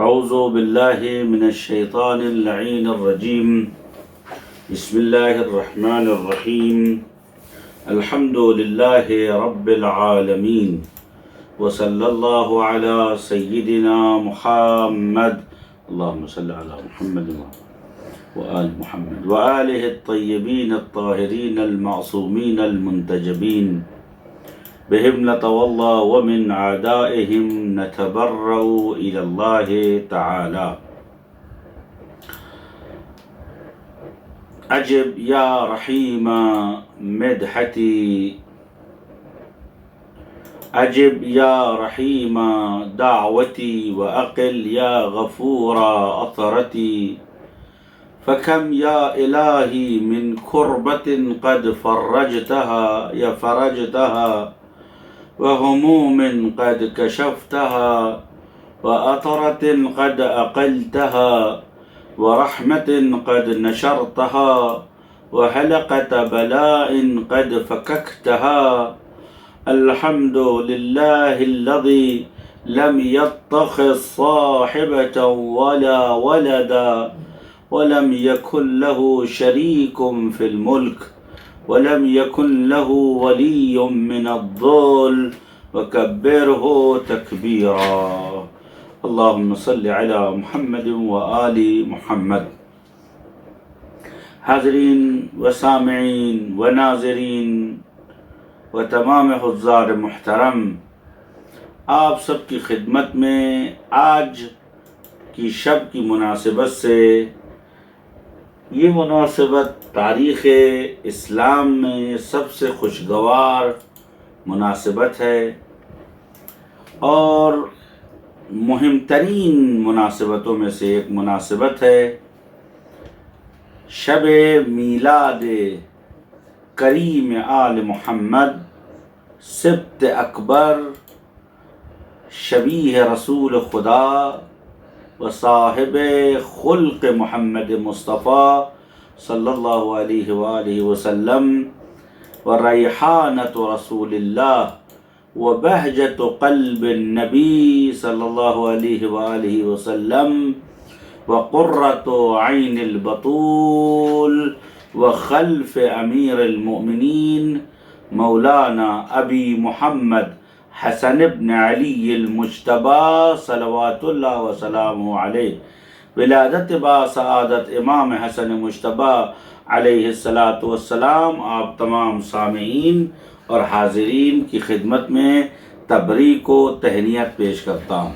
اعوذ باللہ من الشیطان اللعین الرجیم بسم اللہ الرحمن الرحیم الحمد للہ رب العالمین وصلی اللہ علی سیدنا محمد اللہم صلی علی محمد وآل محمد وآلہ الطیبین الطاہرین المعصومین المنتجبین بهم نتولى ومن عدائهم نتبرأ إلى الله تعالى. أجب يا رحيم مدحتي، أجب يا رحيم دعوتي، وأقل يا غفور أثرتي. فكم يا إلهي من كربة قد فرجتها يا فرجتها، وهموم قد كشفتها، وأطرة قد أقلتها، ورحمة قد نشرتها، وحلقة بلاء قد فككتها. الحمد لله الذي لم يتخذ صاحبة ولا ولدا، ولم يكن له شريك في الملك، ولم يكن له ولي من الذل، وكبره تكبيرا. اللهم صل على محمد وآل محمد. حاضرین و سامعین و ناظرین و تمام حضار محترم، آپ سب کی خدمت میں آج کی شب کی مناسبت سے، یہ مناسبت تاریخ اسلام میں سب سے خوشگوار مناسبت ہے اور مہم ترین مناسبتوں میں سے ایک مناسبت ہے. شب میلاد کریم آل محمد، سبت اکبر، شبیہ رسول خدا و صاحب خلق محمد مصطفیٰ صلی اللہ علیہ وآلہ وسلم، و ریحانت رسول اللہ و بہجت قلب النبی صلی اللہ علیہ وآلہ وسلم، و قرۃ عین البطول، و خلف امیر المؤمنین مولانا ابی محمد حسن ابن علی المجتبی صلوات اللہ وسلامہ علیہ، ولادت با سعادت امام حسن مجتبی علیہ السلام. آپ تمام سامعین اور حاضرین کی خدمت میں تبریک و تہنیت پیش کرتا ہوں.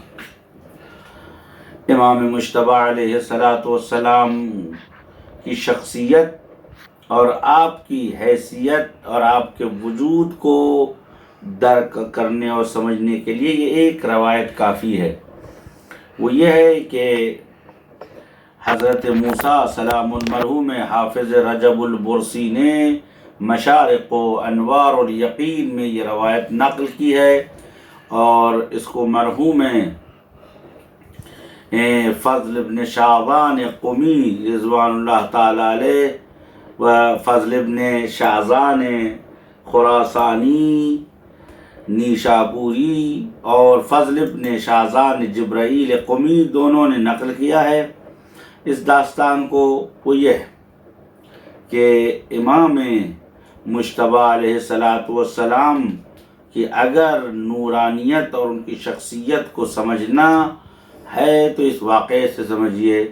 امام مجتبی علیہ السلام کی شخصیت اور آپ کی حیثیت اور آپ کے وجود کو درک کرنے اور سمجھنے کے لیے یہ ایک روایت کافی ہے. وہ یہ ہے کہ حضرت موسیٰ سلام المرحوم حافظ رجب البرسی نے مشارق و انوار الیقین میں یہ روایت نقل کی ہے، اور اس کو مرحوم فضل ابن شعبان قمی رضوان اللہ تعالی علیہ و فضل ابن شعزان خراسانی نیشابوری اور فضل ابن شعزان جبرائیل قمی دونوں نے نقل کیا ہے اس داستان کو. وہ یہ ہے کہ امام مجتبی علیہ السلام کی اگر نورانیت اور ان کی شخصیت کو سمجھنا ہے تو اس واقعے سے سمجھیے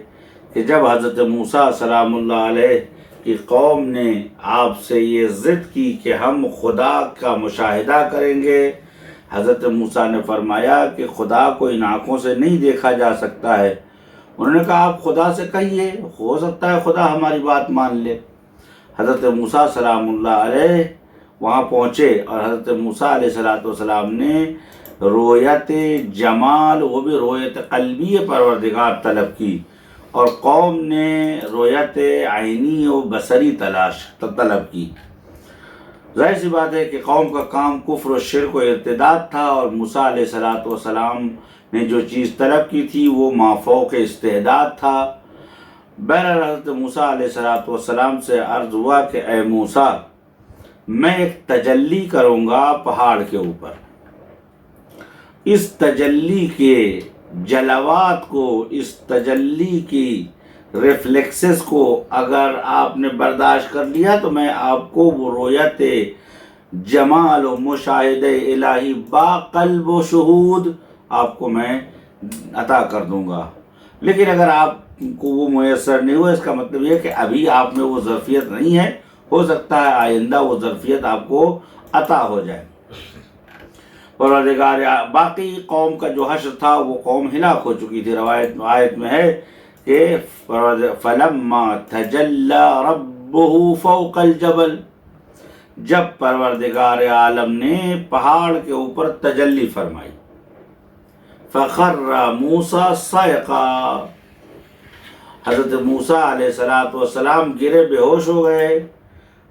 کہ جب حضرت موسیٰ سلام اللہ علیہ کی قوم نے آپ سے یہ ضد کی کہ ہم خدا کا مشاہدہ کریں گے، حضرت موسیٰ نے فرمایا کہ خدا کو ان آنکھوں سے نہیں دیکھا جا سکتا ہے. انہوں نے کہا آپ خدا سے کہیے، ہو سکتا ہے خدا ہماری بات مان لے. حضرت موسیٰ سلام اللہ علیہ وہاں پہنچے اور حضرت موسیٰ علیہ السلام نے رویت جمال، وہ بھی رویت قلبی پروردگار طلب کی، اور قوم نے رویت عینی و بصری طلب کی. ظاہر سی بات ہے کہ قوم کا کام کفر و شرک و ارتداد تھا، اور موسیٰ علیہ السلام نے جو چیز طلب کی تھی وہ مافوق استعداد تھا. بہرحال حضرت موسیٰ علیہ السلام سے عرض ہوا کہ اے موسیٰ، میں ایک تجلی کروں گا پہاڑ کے اوپر. اس تجلی کے جلوات کو، اس تجلی کی ریفلیکسز کو اگر آپ نے برداشت کر لیا تو میں آپ کو وہ رویت جمال و مشاہدہ الہی با قلب و شہود آپ کو میں عطا کر دوں گا۔ لیکن اگر آپ کو وہ میسر نہیں ہوا، اس کا مطلب یہ کہ ابھی آپ میں وہ ظرفیت نہیں ہے، ہو سکتا ہے آئندہ وہ ظرفیت آپ کو عطا ہو جائے۔ پروردگار، باقی قوم کا جو حشر تھا وہ قوم ہلاک ہو چکی تھی۔ آیت میں ہے کہ فلما تجلی ربہ فوق الجبل، جب پروردگار عالم نے پہاڑ کے اوپر تجلی فرمائی، فخر موسیٰ صعقا، حضرت موسیٰ علیہ السلام گرے، بے ہوش ہو گئے،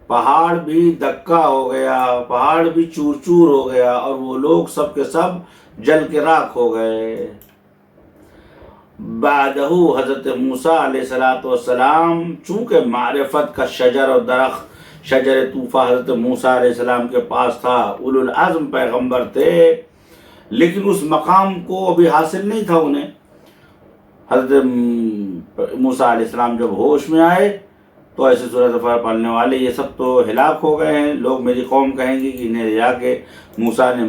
پہاڑ بھی دکا ہو گیا، پہاڑ بھی چور چور ہو گیا، اور وہ لوگ سب کے سب جل کے راکھ ہو گئے۔ بعدہ حضرت موسیٰ علیہ السلام چونکہ معرفت کا شجر اور درخت، شجر طوفہ حضرت موسیٰ علیہ السلام کے پاس تھا، اولو العزم پیغمبر تھے، لیکن اس مقام کو ابھی حاصل نہیں تھا انہیں۔ حضرت موسیٰ علیہ السلام جب ہوش میں آئے تو ایسے صورت پڑھنے والے یہ سب تو ہلاک ہو گئے ہیں، لوگ میری قوم کہیں گی کہ انہیں جا کے موسیٰ نے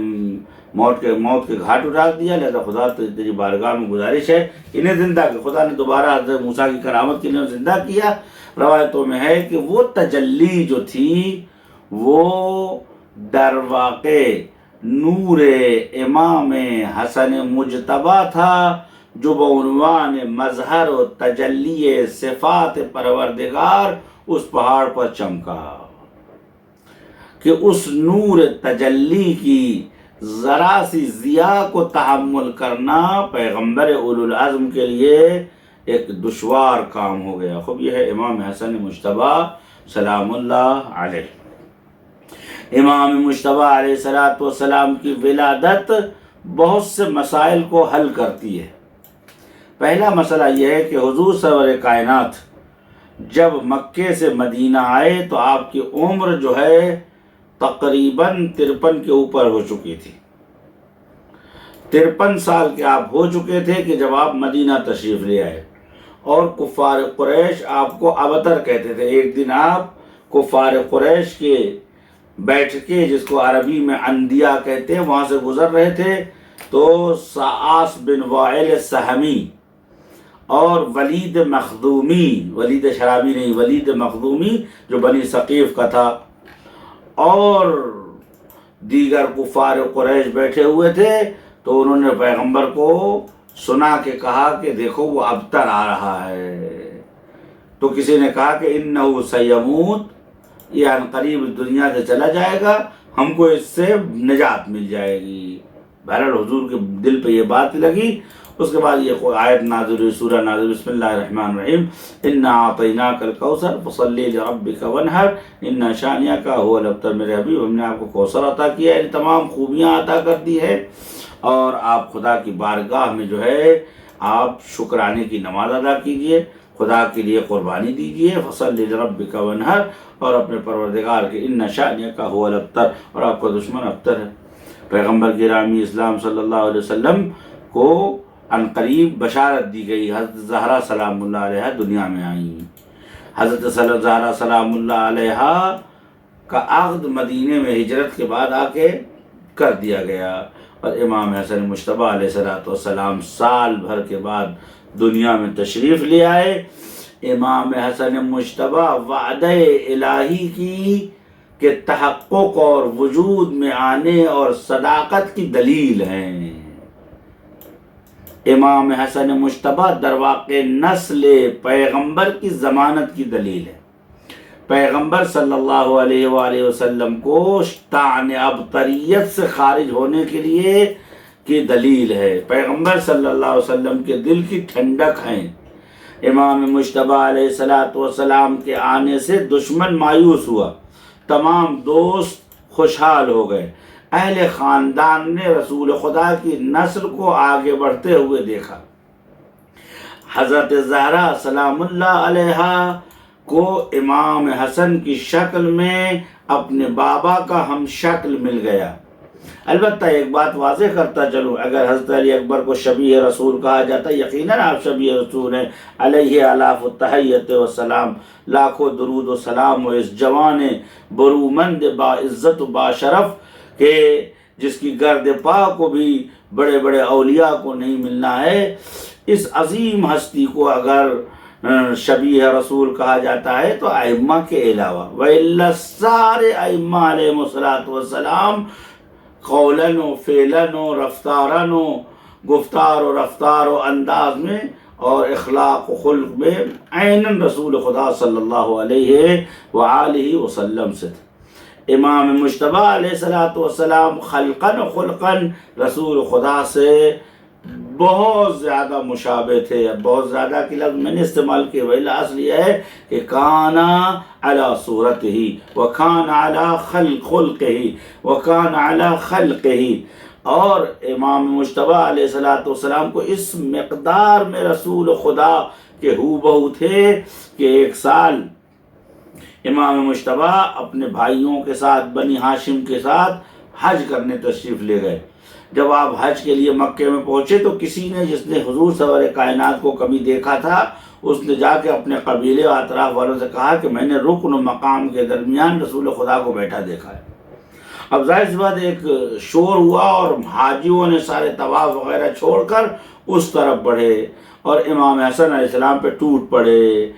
موت کے گھاٹ اٹھا دیا، لہذا خدا تیری بارگاہ میں گزارش ہے انہیں زندہ کر۔ خدا نے دوبارہ حضرت موسیٰ کی کرامت کے لیے زندہ کیا۔ روایتوں میں ہے کہ وہ تجلی جو تھی وہ در واقع نور امام حسن مجتبیٰ تھا، جو بعنوان مظہر و تجلی صفات پروردگار اس پہاڑ پر چمکا، کہ اس نور تجلی کی ذرا سی ضیاء کو تحمل کرنا پیغمبر اولو العزم کے لیے ایک دشوار کام ہو گیا۔ خوب یہ ہے امام حسن مجتبیٰ سلام اللہ علیہ۔ امام مجتبیٰ علیہ السلام کی ولادت بہت سے مسائل کو حل کرتی ہے۔ پہلا مسئلہ یہ ہے کہ حضور سرور کائنات جب مکے سے مدینہ آئے تو آپ کی عمر جو ہے تقریباً 53 کے اوپر ہو چکی تھی۔ 53 سال کے آپ ہو چکے تھے کہ جب آپ مدینہ تشریف لے آئے، اور کفار قریش آپ کو ابتر کہتے تھے۔ ایک دن آپ کفار قریش کے بیٹھکے، جس کو عربی میں اندیا کہتے ہیں، وہاں سے گزر رہے تھے تو سعاص بن وائل سہمی اور ولید مخدومی، ولید شرابی نہیں، ولید مخدومی جو بنی ثقیف کا تھا، اور دیگر کفار قریش بیٹھے ہوئے تھے، تو انہوں نے پیغمبر کو سنا کے کہا کہ دیکھو وہ ابتر آ رہا ہے۔ تو کسی نے کہا کہ انہو سیموت، یہ عنقریب دنیا سے چلا جائے گا، ہم کو اس سے نجات مل جائے گی۔ بہرحال حضور کے دل پہ یہ بات لگی۔ اس کے بعد یہ آیت نازل ہوئی، سورہ نازل، بسم اللہ الرحمن الرحیم، انا اعطیناک الکوثر فصلی لربک وانحر ان شانئک هو الابتر۔ میرے حبیب، ہم نے آپ کو کوثر عطا کیا ہے، تمام خوبیاں عطا کر دی ہے، اور آپ خدا کی بارگاہ میں جو ہے آپ شکرانے کی نماز ادا کیجئے، خدا کے لیے قربانی دیجئے، فصلی لربک وانحر، اور اپنے پروردگار کے ان شانئک هو الابتر، اور آپ کا دشمن ابتر ہے۔ پیغمبر گرامی اسلام صلی اللہ علیہ وسلم کو عنقریب بشارت دی گئی۔ حضرت زہرا سلام اللہ علیہ دنیا میں آئیں۔ حضرت زہرا سلام اللہ علیہ کا عقد مدینے میں ہجرت کے بعد آ کے کر دیا گیا، اور امام حسن مجتبیٰ علیہ السلام سال بھر کے بعد دنیا میں تشریف لے آئے۔ امام حسن مجتبیٰ وعدہ الہی کی کہ تحقق اور وجود میں آنے اور صداقت کی دلیل ہیں۔ امام حسن مجتبیٰ در واقع نسل پیغمبر کی ضمانت کی دلیل ہے۔ پیغمبر صلی اللہ علیہ وآلہ وسلم کو طعن ابتریت سے خارج ہونے کے لیے کی دلیل ہے۔ پیغمبر صلی اللہ علیہ وسلم کے دل کی ٹھنڈک ہیں۔ امام مجتبیٰ علیہ السلام کے آنے سے دشمن مایوس ہوا، تمام دوست خوشحال ہو گئے، اہل خاندان نے رسول خدا کی نسل کو آگے بڑھتے ہوئے دیکھا۔ حضرت زہرا سلام اللہ علیہ کو امام حسن کی شکل میں اپنے بابا کا ہم شکل مل گیا، البتہ ایک بات واضح کرتا چلوں، اگر حضرت علی اکبر کو شبیہ رسول کہا جاتا، یقیناً آپ شبیہ رسول ہیں، علیہ الاف التحیت والسلام، لاکھوں درود و سلام، و اس جوان برومند با عزت و با شرف کہ جس کی گرد پا کو بھی بڑے بڑے اولیاء کو نہیں ملنا ہے، اس عظیم ہستی کو اگر شبیہ رسول کہا جاتا ہے تو ائمہ کے علاوہ وَإِلَّا سارے ائمہ علیہ الصلوۃ والسلام قولاً و فعلاً و رفتاراً و گفتار و رفتار و انداز میں اور اخلاق و خلق میں عیناً رسول خدا صلی اللہ علیہ وآلہ وسلم سے تھے۔ امام مجتبیٰ علیہ الصلوۃ والسلام خلقاً و خلقاً رسول خدا سے بہت زیادہ مشابہ تھے۔ بہت زیادہ کی لفظ میں نے استعمال کیا، وہی اصل یہ ہے کہ کانا علی صورتہ وکانا علی خلقہ وکانا علی خلقہ، اور امام مجتبیٰ علیہ الصلوۃ والسلام کو اس مقدار میں رسول خدا کے ہو بہو تھے کہ ایک سال امام مجتبیٰ اپنے بھائیوں کے ساتھ بنی ہاشم کے ساتھ حج کرنے تشریف لے گئے۔ جب آپ حج کے لیے مکے میں پہنچے تو کسی نے، جس نے حضور سرور کائنات کو کبھی دیکھا تھا، اس نے جا کے اپنے قبیلے و اطراف والوں سے کہا کہ میں نے رکن و مقام کے درمیان رسول خدا کو بیٹھا دیکھا ہے۔ اب ظاہر سی بات ایک شور ہوا اور حاجیوں نے سارے طواف وغیرہ چھوڑ کر اس طرف بڑھے اور امام حسن علیہ السلام پہ ٹوٹ پڑے۔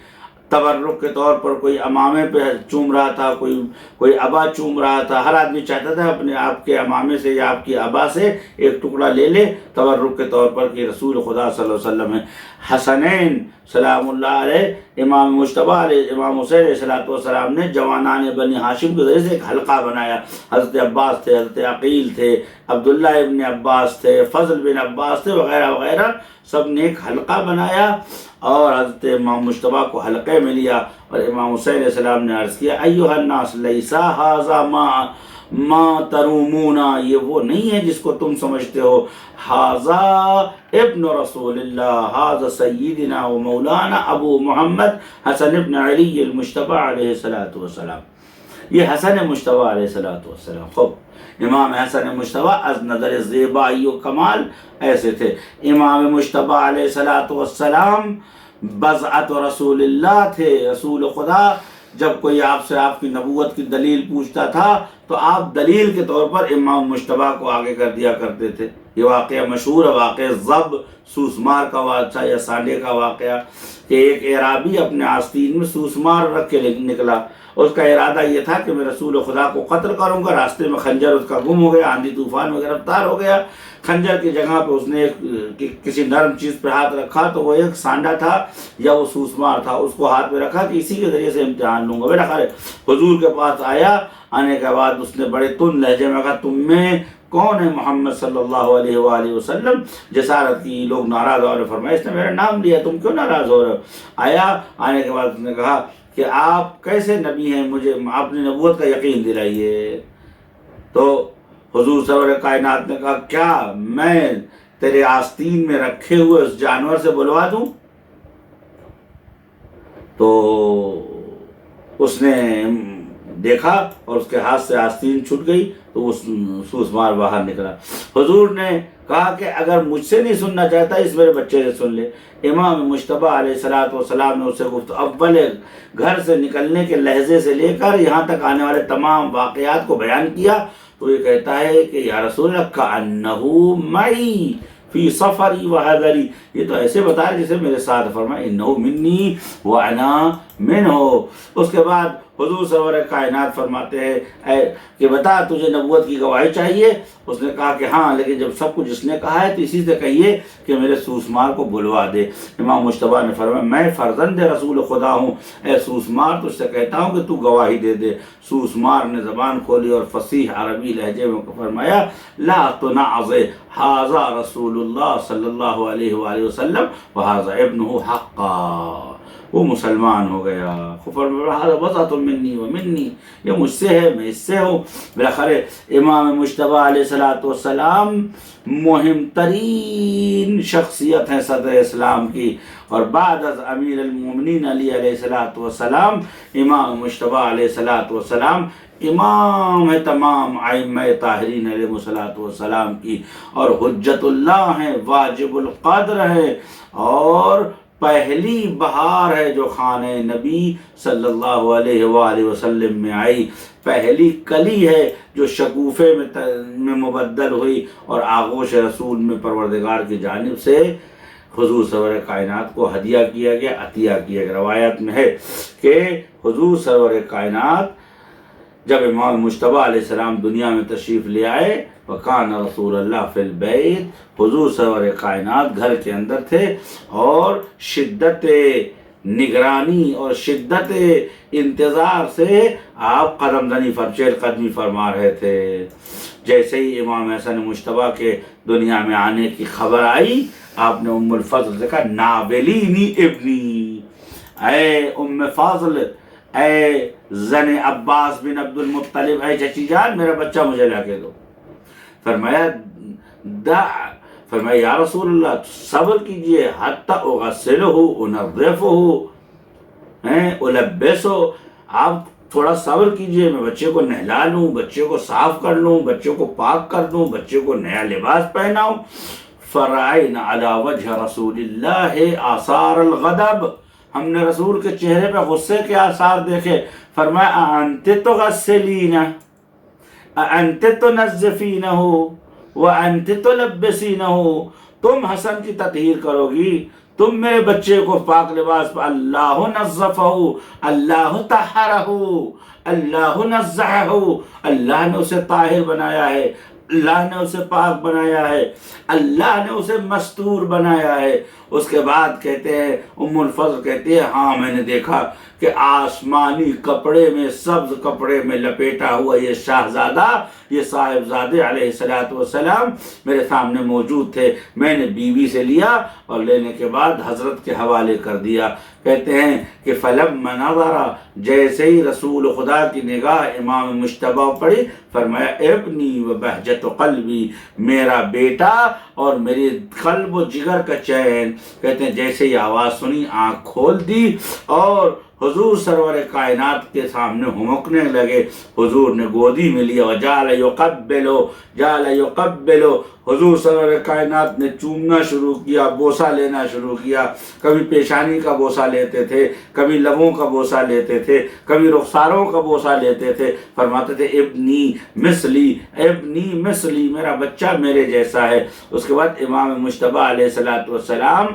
تبرک کے طور پر کوئی امامے پہ چوم رہا تھا، کوئی ابا چوم رہا تھا۔ ہر آدمی چاہتا تھا اپنے آپ کے امامے سے یا آپ کی ابا سے ایک ٹکڑا لے لے تبرک کے طور پر کہ رسول خدا صلی اللہ علیہ وسلم ہے۔ حسنین سلام اللہ علیہ، امام مجتبیٰ علیہ، امام حسین علیہ الصلوۃ والسلام نے جوانان بنی ہاشم کے ذریعے سے ایک حلقہ بنایا۔ حضرت عباس تھے، حضرت عقیل تھے، عبداللہ ابن عباس تھے، فضل بن عباس تھے، وغیرہ وغیرہ، سب نے ایک حلقہ بنایا اور حضرت امام مجتبیٰ کو حلقے میں لیا اور امام حسین علیہ السلام نے عرض کیا ایھا الناس لیسا ھذا ما ترومونا، یہ وہ نہیں ہے جس کو تم سمجھتے ہو، ھذا ابن رسول اللہ، ھذا سیدنا و مولانا ابو محمد حسن ابن علی المجتبیٰ علیہ الصلوۃ والسلام، یہ حسن مجتبیٰ علیہ الصلوۃ والسلام۔ خوب، امام حسن مجتبیٰ از نظر زیبائی و کمال ایسے تھے۔ امام مجتبیٰ علیہ الصلوۃ والسلام بضعت رسول اللہ تھے، رسول خدا۔ جب کوئی آپ سے آپ کی نبوت کی دلیل پوچھتا تھا تو آپ دلیل کے طور پر امام مجتبیٰ کو آگے کر دیا کرتے تھے۔ یہ واقعہ مشہور ہے، واقعہ ضب سوسمار کا واقعہ یا سانڈے کا واقعہ کہ ایک اعرابی اپنے آستین میں سوسمار رکھ کے نکلا۔ اس کا ارادہ یہ تھا کہ میں رسول خدا کو قتل کروں گا۔ راستے میں خنجر اس کا گم ہو گیا، آندھی طوفان میں گرفتار ہو گیا۔ خنجر کی جگہ پہ اس نے کسی نرم چیز پہ ہاتھ رکھا تو وہ ایک سانڈا تھا یا وہ سوسمار تھا، اس کو ہاتھ پہ رکھا کہ اسی کے ذریعے سے امتحان لوں گا۔ بیٹا خیر حضور کے پاس آیا، آنے کے بعد اس نے بڑے تند لہجے میں کہا تم میں کون ہے محمد صلی اللہ علیہ وآلہ وسلم؟ جسارت کی، لوگ ناراض ہو رہے، فرمایا اس نے میرا نام لیا، تم کیوں ناراض ہو رہے ہو؟ آیا، آنے کے بعد اس نے کہا کہ آپ کیسے نبی ہیں، مجھے اپنی نبوت کا یقین دلائیے۔ تو حضور سرور کائنات نے کہا کیا میں تیرے آستین میں رکھے ہوئے اس جانور سے بلوا دوں؟ تو اس نے دیکھا اور اس کے ہاتھ سے آستین چھوٹ گئی تو وہ سوسمار باہر نکلا۔ حضور نے کہا کہ اگر مجھ سے نہیں سننا چاہتا اس میرے بچے سے سن لے۔ امام مجتبیٰ علیہ الصلوۃ والسلام نے اسے گفت اول گھر سے نکلنے کے لحظے سے لے کر یہاں تک آنے والے تمام واقعات کو بیان کیا تو یہ کہتا ہے کہ یا رسول اللہ کأنہ معی فی سفری و حضری، یہ تو ایسے بتا رہے جیسے میرے ساتھ، فرمایا انہ منی وانا منہ۔ اس کے بعد حضور سرور کائنات فرماتے ہیں کہ بتا تجھے نبوت کی گواہی چاہیے؟ اس نے کہا کہ ہاں، لیکن جب سب کچھ اس نے کہا ہے تو اسی سے کہیے کہ میرے سوسمار کو بلوا دے۔ امام مجتبیٰ نے فرمایا میں فرزند رسول خدا ہوں، اے سوسمار تجھ سے کہتا ہوں کہ تو گواہی دے دے۔ سوسمار نے زبان کھولی اور فصیح عربی لہجے میں فرمایا لا تنعظ ھذا رسول اللہ صلی اللہ علیہ وآلہ وسلم وھذا ابنہ حقا، وہ مسلمان ہو گیا۔ گیا. منی و منی، یہ مجھ سے ہے، میں اس سے ہوں. بالاخر امام مجتبیٰ علیہ السلام مہم ترین شخصیت ہیں صدر اسلام کی، اور بعد از امیر المومنین علی علیہ السلام امام مجتبیٰ علیہ السلام امام ہے تمام ائمہ طاہرین علیہ السلام کی، اور حجت اللہ ہیں، واجب القدر ہے، اور پہلی بہار ہے جو خانہ نبی صلی اللہ علیہ وآلہ وسلم میں آئی، پہلی کلی ہے جو شگوفے میں مبدل ہوئی، اور آغوش رسول میں پروردگار کی جانب سے حضور سرور کائنات کو ہدیہ کیا گیا، عطیہ کیا گیا. روایت میں ہے کہ حضور سرور کائنات جب امام مجتبیٰ علیہ السلام دنیا میں تشریف لے آئے، وَكَانَ رسول اللہ فی البیت، حضور سرور کائنات گھر کے اندر تھے، اور شدت نگرانی اور شدت انتظار سے آپ چہل قدمی فرما رہے تھے. جیسے ہی امام حسن مجتبیٰ کے دنیا میں آنے کی خبر آئی، آپ نے ام الفضل سے کہا ناولینی ابنی، اے ام فضل، اے زن عباس بن عبد المطلب، اے چچی جان میرا بچہ مجھے لا کے دو. فرمایا یا رسول اللہ صبر کیجئے، حتی اغسلہ انظفہ البسہ، آپ تھوڑا صبر کیجئے، میں بچے کو نہلا لوں، بچے کو صاف کر لوں، بچے کو پاک کر دوں، بچے کو نیا لباس پہناؤں. فرائنا علی وجہ رسول اللہ آثار الغضب، ہم نے رسول کے چہرے پہ غصے کے آثار دیکھے. فرمایا انت تغسلینہ، انت تنظفینہ وانت تلبسینہ، تم حسن کی تطہیر کرو گی، تم میرے بچے کو پاک لباس پر، اللہ نظفہ، اللہ طہرہ، اللہ نزہہ، اللہ نے اسے طاہر بنایا ہے، اللہ نے اسے پاک بنایا ہے، اللہ نے اسے مستور بنایا ہے. اس کے بعد کہتے ہیں ام الفضل کہتے ہیں ہاں میں نے دیکھا کہ آسمانی کپڑے میں، سبز کپڑے میں لپیٹا ہوا یہ شاہزادہ، یہ صاحبزادے علیہ السلام میرے سامنے موجود تھے. میں نے بیوی سے لیا اور لینے کے بعد حضرت کے حوالے کر دیا. کہتے ہیں کہ فلما نظر، جیسے ہی رسول خدا کی نگاہ امام مجتبیٰ پڑی، فرمایا ابنی و بہجت قلبی، میرا بیٹا اور میری قلب و جگر کا چین. کہتے ہیں جیسے ہی آواز سنی آنکھ کھول دی اور حضور سرور کائنات کے سامنے ہمکنے لگے. حضور نے گودی میں لیا، وجعل یقبلو، حضور سرور کائنات نے چومنا شروع کیا، بوسہ لینا شروع کیا. کبھی پیشانی کا بوسہ لیتے تھے، کبھی لبوں کا بوسہ لیتے تھے، کبھی رخساروں کا بوسہ لیتے تھے. فرماتے تھے ابنی مثلی، ابنی مثلی، میرا بچہ میرے جیسا ہے. اس کے بعد امام مجتبیٰ علیہ السلام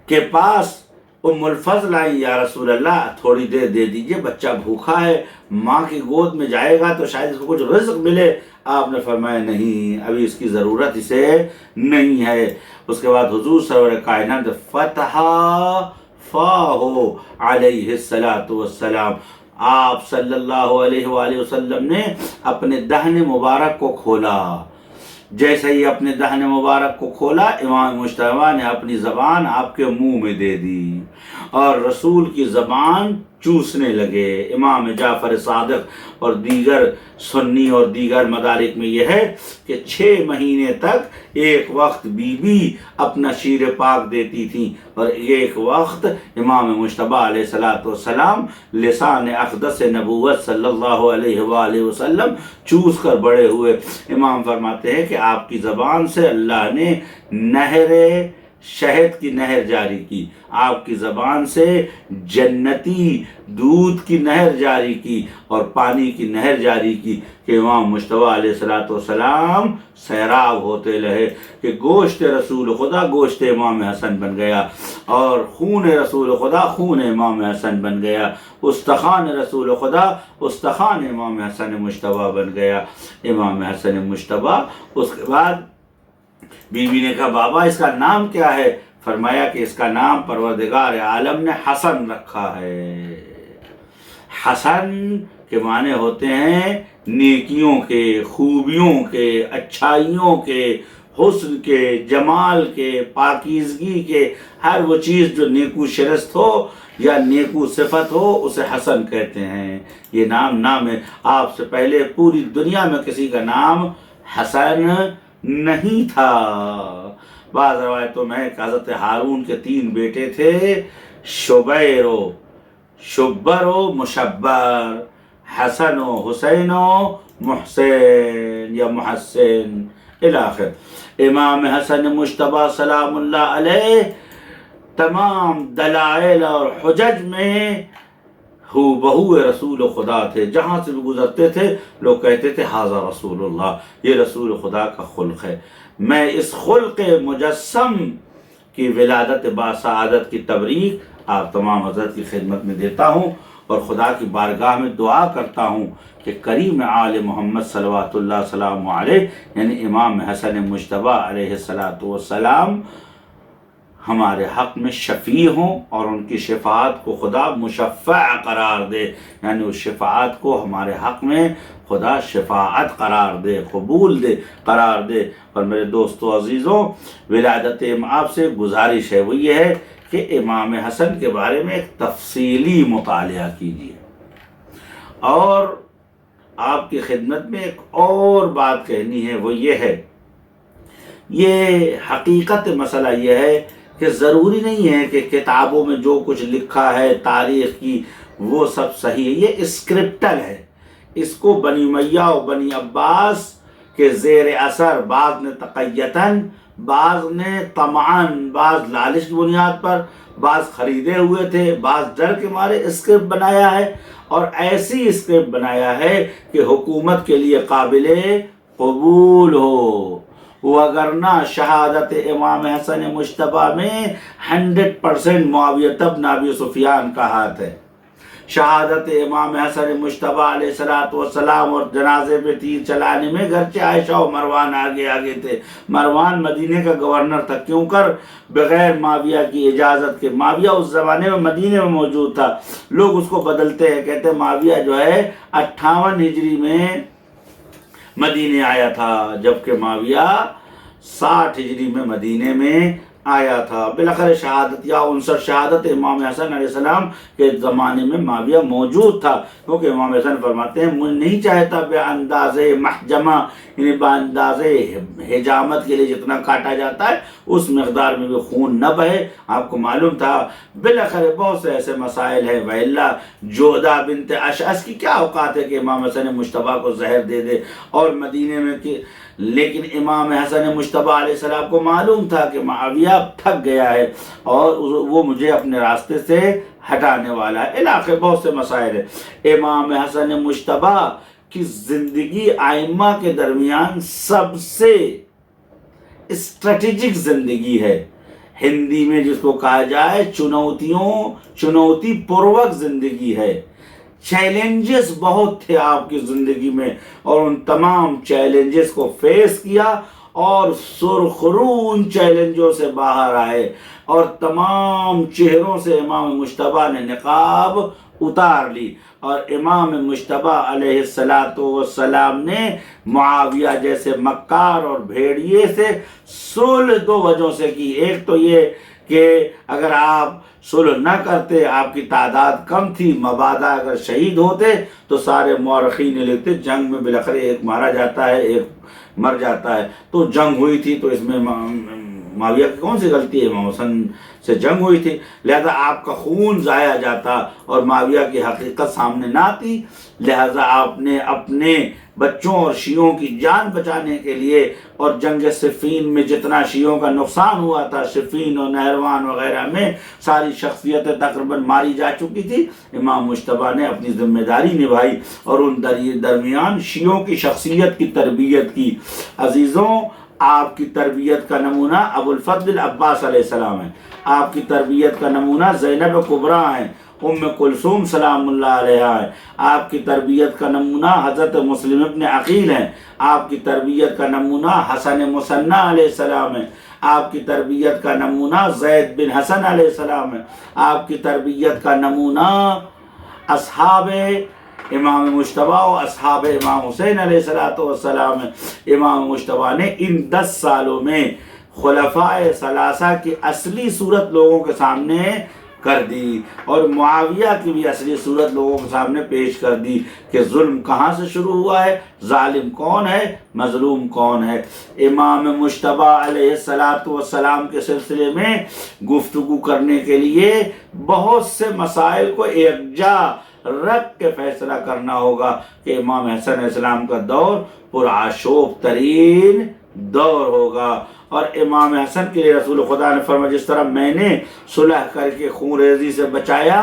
کے پاس ام الفضل آئی، یا رسول اللہ تھوڑی دیر دے دیجئے، بچہ بھوکا ہے، ماں کی گود میں جائے گا تو شاید اس کو کچھ رزق ملے. آپ نے فرمایا نہیں، ابھی اس کی ضرورت اسے نہیں ہے. اس کے بعد حضور سرور کائنات فتح فاہ علیہ السلام، آپ صلی اللہ علیہ وآلہ وسلم نے اپنے دہن مبارک کو کھولا. جیسے ہی اپنے دہن مبارک کو کھولا، امام مجتبیٰ نے اپنی زبان آپ کے منہ میں دے دی اور رسول کی زبان چوسنے لگے. امام جعفر صادق اور دیگر سنی اور دیگر مدارک میں یہ ہے کہ 6 مہینے تک ایک وقت بی بی اپنا شیر پاک دیتی تھی اور ایک وقت امام مجتبیٰ علیہ السلام لسان اقدس نبوت صلی اللہ علیہ وآلہ وسلم چوس کر بڑے ہوئے. امام فرماتے ہیں کہ آپ کی زبان سے اللہ نے نہر شہد کی نہر جاری کی، آپ کی زبان سے جنتی دودھ کی نہر جاری کی اور پانی کی نہر جاری کی کہ امام مجتبیٰ علیہ السلام سیراب ہوتے رہے کہ گوشت رسول خدا گوشت امام حسن بن گیا اور خون رسول خدا خون امام حسن بن گیا، استخوان رسول خدا استخوان امام حسن مجتبیٰ بن گیا. امام حسن مجتبیٰ اس کے بعد بی بی نے کہا بابا اس کا نام کیا ہے؟ فرمایا کہ اس کا نام پروردگار عالم نے حسن رکھا ہے. حسن کے معنی ہوتے ہیں نیکیوں کے، خوبیوں کے، اچھائیوں کے، حسن کے، جمال کے، پاکیزگی کے، ہر وہ چیز جو نیکو شرست ہو یا نیکو صفت ہو اسے حسن کہتے ہیں۔ یہ نام ہے۔ آپ سے پہلے پوری دنیا میں کسی کا نام حسن نہیں تھا۔ بعض روایتوں میں کہ حضرت ہارون کے 3 بیٹے تھے، شبیر و شبر و مشبر، حسن و حسین و محسن یا محسن الاخر۔ امام حسن مجتبیٰ سلام اللہ علیہ تمام دلائل اور حجج میں ہو بہو رسول خدا تھے۔ جہاں سے بھی گزرتے تھے لوگ کہتے تھے ھذا رسول اللہ، یہ رسول خدا کا خلق ہے۔ میں اس خلق مجسم کی ولادت باسعادت کی تبریک آپ تمام حضرت کی خدمت میں دیتا ہوں اور خدا کی بارگاہ میں دعا کرتا ہوں کہ کریم آل محمد صلوات اللہ سلام علیہ یعنی امام حسن مجتبیٰ علیہ السلام ہمارے حق میں شفیع ہوں اور ان کی شفاعت کو خدا مشفع قرار دے، یعنی اس شفاعت کو ہمارے حق میں خدا شفاعت قرار دے، قبول دے، قرار دے۔ اور میرے دوستو عزیزوں، ولادت آپ سے گزارش ہے وہ یہ ہے کہ امام حسن کے بارے میں ایک تفصیلی مطالعہ کیجیے۔ اور آپ کی خدمت میں ایک اور بات کہنی ہے وہ یہ ہے، یہ حقیقت مسئلہ یہ ہے کہ ضروری نہیں ہے کہ کتابوں میں جو کچھ لکھا ہے تاریخ کی وہ سب صحیح ہے، یہ اسکرپٹل ہے۔ اس کو بنی امیہ و بنی عباس کے زیر اثر بعض نے تقیتاً، بعض نے طمعاً، بعض لالچ کی بنیاد پر، بعض خریدے ہوئے تھے، بعض ڈر کے مارے اسکرپٹ بنایا ہے، اور ایسی اسکرپٹ بنایا ہے کہ حکومت کے لیے قابل قبول ہو۔ وگرنہ شہادت امام حسن مجتبیٰ میں 100% معاویہ بن ابی سفیان کا ہاتھ ہے۔ شہادت امام حسن مجتبیٰ علیہ السلام اور جنازے پہ تیر چلانے میں گرچہ عائشہ و مروان آگے تھے، مروان مدینے کا گورنر تھا، کیوں کر بغیر معاویہ کی اجازت کے۔ معاویہ اس زمانے میں مدینے میں موجود تھا، لوگ اس کو بدلتے ہیں، کہتے ہیں معاویہ جو ہے 58 ہجری میں مدینے آیا تھا، جبکہ معاویہ 60 ہجری میں مدینے میں آیا تھا۔ بالاخره شہادت یا 59 شہادت امام حسن علیہ السلام کے زمانے میں معاویہ موجود تھا، کیونکہ امام حسن فرماتے ہیں مجھے نہیں چاہتا بے اندازے محجمہ، یعنی بے اندازے حجامت کے لیے جتنا کاٹا جاتا ہے اس مقدار میں بھی خون نہ بہے۔ آپ کو معلوم تھا بالاخره بہت سے ایسے مسائل ہیں، وَإِلَّا جودہ بنت اشعث کی کیا اوقات ہے کہ امام حسن مجتبیٰ کو زہر دے دے اور مدینے میں لیکن امام حسن مجتبیٰ علیہ السلام کو معلوم تھا کہ معاویہ تھک گیا ہے اور وہ مجھے اپنے راستے سے ہٹانے والا ہے۔ علاقے بہت سے مسائل ہیں۔ امام حسن مجتبیٰ کی زندگی ائمہ کے درمیان سب سے اسٹریٹجک زندگی ہے، ہندی میں جس کو کہا جائے چنوتی پروک زندگی ہے۔ چیلنجز بہت تھے آپ کی زندگی میں اور ان تمام چیلنجز کو فیس کیا اور سرخرو ان چیلنجوں سے باہر آئے اور تمام چہروں سے امام مجتبیٰ نے نقاب اتار لی، اور امام مجتبیٰ علیہ السلام نے معاویہ جیسے مکار اور بھیڑیے سے صلح 2 وجہوں سے کی۔ ایک تو یہ کہ اگر آپ صلح نہ کرتے، آپ کی تعداد کم تھی، مبادا اگر شہید ہوتے تو سارے مورخین لکھتے جنگ میں بالاخره ایک مارا جاتا ہے ایک مر جاتا ہے، تو جنگ ہوئی تھی تو اس میں معاویہ کی کون سی غلطی ہے؟ امام حسن سے جنگ ہوئی تھی، لہذا آپ کا خون ضائع جاتا اور معاویہ کی حقیقت سامنے نہ آتی، لہذا آپ نے اپنے بچوں اور شیعوں کی جان بچانے کے لیے اور جنگ صفین میں جتنا شیعوں کا نقصان ہوا تھا، صفین اور نہروان وغیرہ میں ساری شخصیتیں تقریباً ماری جا چکی تھی، امام مجتبیٰ نے اپنی ذمہ داری نبھائی اور ان درمیان شیعوں کی شخصیت کی تربیت کی۔ عزیزوں، آپ کی تربیت کا نمونہ ابو الفضل عباس علیہ السلام ہے، آپ کی تربیت کا نمونہ زینب کبریٰ ہیں، ام کلثوم سلام اللہ علیہا ہے، آپ کی تربیت کا نمونہ حضرت مسلم ابن عقیل ہیں، آپ کی تربیت کا نمونہ حسن مثنیٰ علیہ السلام ہے، آپ کی تربیت کا نمونہ زید بن حسن علیہ السلام ہے، آپ کی تربیت کا نمونہ اصحاب امام مجتبیٰ و اصحاب امام حسین علیہ السلام، امام مجتبیٰ نے ان 10 سالوں میں خلفائے ثلاثہ کی اصلی صورت لوگوں کے سامنے کر دی، اور معاویہ کی بھی اصلی صورت لوگوں کے سامنے پیش کر دی کہ ظلم کہاں سے شروع ہوا ہے، ظالم کون ہے، مظلوم کون ہے۔ امام مجتبیٰ علیہ السلام کے سلسلے میں گفتگو کرنے کے لیے بہت سے مسائل کو یکجا رکھ کے فیصلہ کرنا ہوگا کہ امام حسن علیہ السلام کا دور پرآشوب ترین دور ہوگا، اور امام حسن کے لیے رسول خدا نے فرمایا جس طرح میں نے صلح کر کے خون ریزی سے بچایا،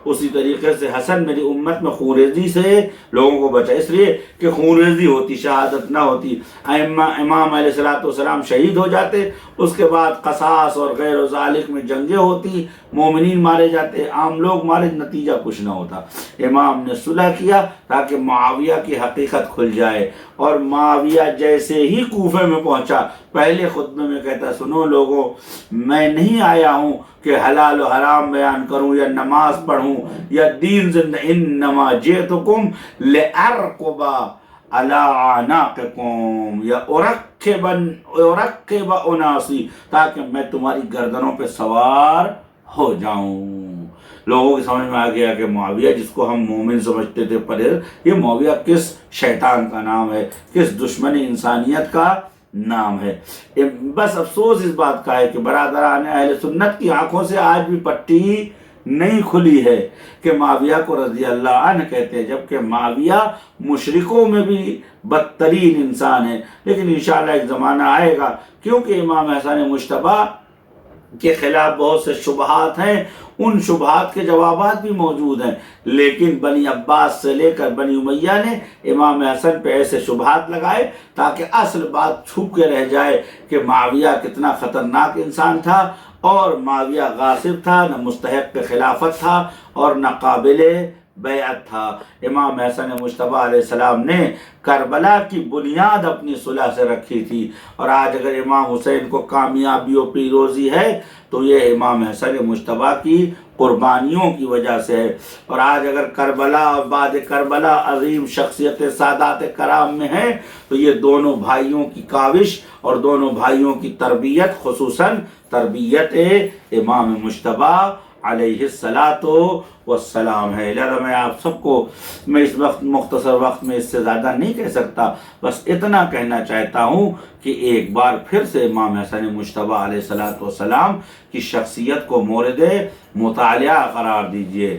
اسی طریقے سے حسن میری امت میں خون ریزی سے لوگوں کو بچا، اس لیے کہ خون ریزی ہوتی، شہادت نہ ہوتی، امام علیہ السلام شہید ہو جاتے، اس کے بعد قصاص اور غیر و ذالک میں جنگیں ہوتی، مومنین مارے جاتے، عام لوگ مارے، نتیجہ کچھ نہ ہوتا۔ امام نے صلح کیا تاکہ معاویہ کی حقیقت کھل جائے، اور معاویہ جیسے ہی کوفے میں پہنچا پہلے خطبے میں کہتا سنو لوگوں، میں نہیں آیا ہوں کہ حلال و حرام بیان کروں یا نماز پڑھوں یا دین زندہ، انما جئتکم لأرقب علی اعناقکم یا ارقب اناسی، تاکہ میں تمہاری گردنوں پہ سوار ہو جاؤں۔ لوگوں کی سمجھ میں آ گیا کہ معاویہ جس کو ہم مومن سمجھتے تھے پہلے، یہ معاویہ کس شیطان کا نام ہے، کس دشمن انسانیت کا نام ہے۔ بس افسوس اس بات کا ہے کہ برادران اہل سنت کی آنکھوں سے آج بھی پٹی نہیں کھلی ہے کہ معاویہ کو رضی اللہ عنہ کہتے ہیں، جبکہ معاویہ مشرکوں میں بھی بدترین انسان ہے۔ لیکن انشاءاللہ ایک زمانہ آئے گا، کیونکہ امام حسن مجتبیٰ کے خلاف بہت سے شبہات ہیں، ان شبہات کے جوابات بھی موجود ہیں، لیکن بنی عباس سے لے کر بنی امیہ نے امام حسن پہ ایسے شبہات لگائے تاکہ اصل بات چھپ کے رہ جائے کہ معاویہ کتنا خطرناک انسان تھا، اور معاویہ غاصب تھا، نہ مستحق خلافت تھا اور نہ قابل بیعت تھا۔ امام حسن مجتبیٰ علیہ السلام نے کربلا کی بنیاد اپنی صلح سے رکھی تھی، اور آج اگر امام حسین کو کامیابی و پیروزی ہے تو یہ امام حسن مجتبیٰ کی قربانیوں کی وجہ سے ہے۔ اور آج اگر کربلا اور بعد کربلا عظیم شخصیت سادات کرام میں ہے تو یہ دونوں بھائیوں کی کاوش اور دونوں بھائیوں کی تربیت، خصوصاً تربیت امام مجتبیٰ علیہ السلام ہے۔ لہذا میں آپ سب کو میں اس وقت مختصر وقت میں اس سے زیادہ نہیں کہہ سکتا، بس اتنا کہنا چاہتا ہوں کہ ایک بار پھر سے امام حسن مجتبیٰ علیہ السلام کی شخصیت کو مورد مطالعہ قرار دیجئے۔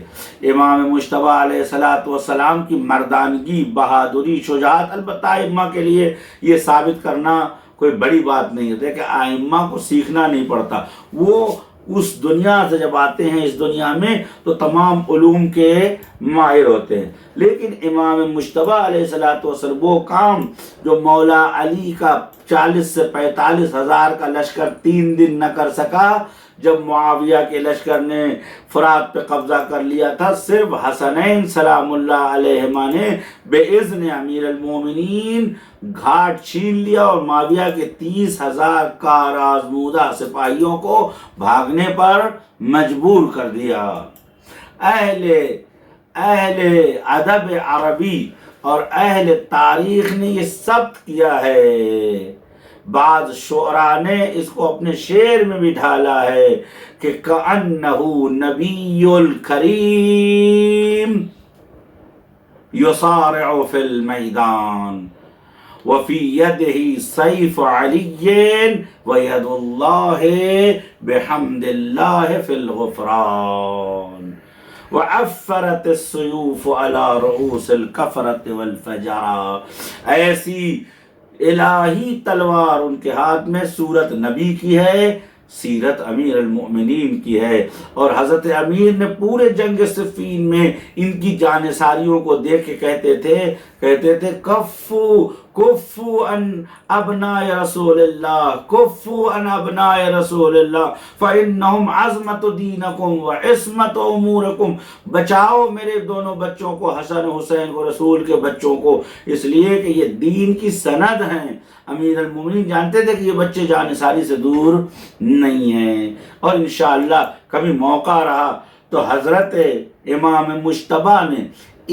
امام مجتبیٰ علیہ السلام کی مردانگی، بہادری، شجاعت، البتہ ائمہ کے لیے یہ ثابت کرنا کوئی بڑی بات نہیں ہے کہ ائمہ کو سیکھنا نہیں پڑتا، وہ اس دنیا سے جب آتے ہیں اس دنیا میں تو تمام علوم کے ماہر ہوتے ہیں، لیکن امام مجتبیٰ علیہ السلام وہ کام جو مولا علی کا 40 سے 45 ہزار کا لشکر 3 دن نہ کر سکا، جب معاویہ کے لشکر نے فرات پہ قبضہ کر لیا تھا، صرف حسنین سلام اللہ علیہما نے بے اذن امیر المومنین گھاٹ چھین لیا اور معاویہ کے 30,000 کار آزمودہ سپاہیوں کو بھاگنے پر مجبور کر دیا۔ اہل ادب عربی اور اہل تاریخ نے یہ ثبت کیا ہے، بعض شعراء نے اس کو اپنے شعر میں بھی ڈھالا ہے کہ کأنہ نبی الکریم یصارع فی المیدان وفی یدہ سیف علی وید اللہ بحمد اللہ فی الغفران وعفرت السیوف علی رؤوس الکفرۃ والفجرہ۔ ایسی الہی تلوار ان کے ہاتھ میں صورت نبی کی ہے، سیرت امیر المؤمنین کی ہے، اور حضرت امیر نے پورے جنگ صفین میں ان کی جانثاریوں کو دیکھ کے کہتے تھے کفو ان ابناء رسول اللہ، کفو ان ابناء رسول اللہ فإنہم عظمت دینکم وعصمت امورکم، بچاؤ میرے دونوں بچوں کو، حسن حسین کو، رسول کے بچوں کو، اس لیے کہ یہ دین کی سند ہیں۔ امیر المومنین جانتے تھے کہ یہ بچے جانثاری سے دور نہیں ہیں، اور انشاءاللہ کبھی موقع رہا تو حضرت امام مجتبیٰ نے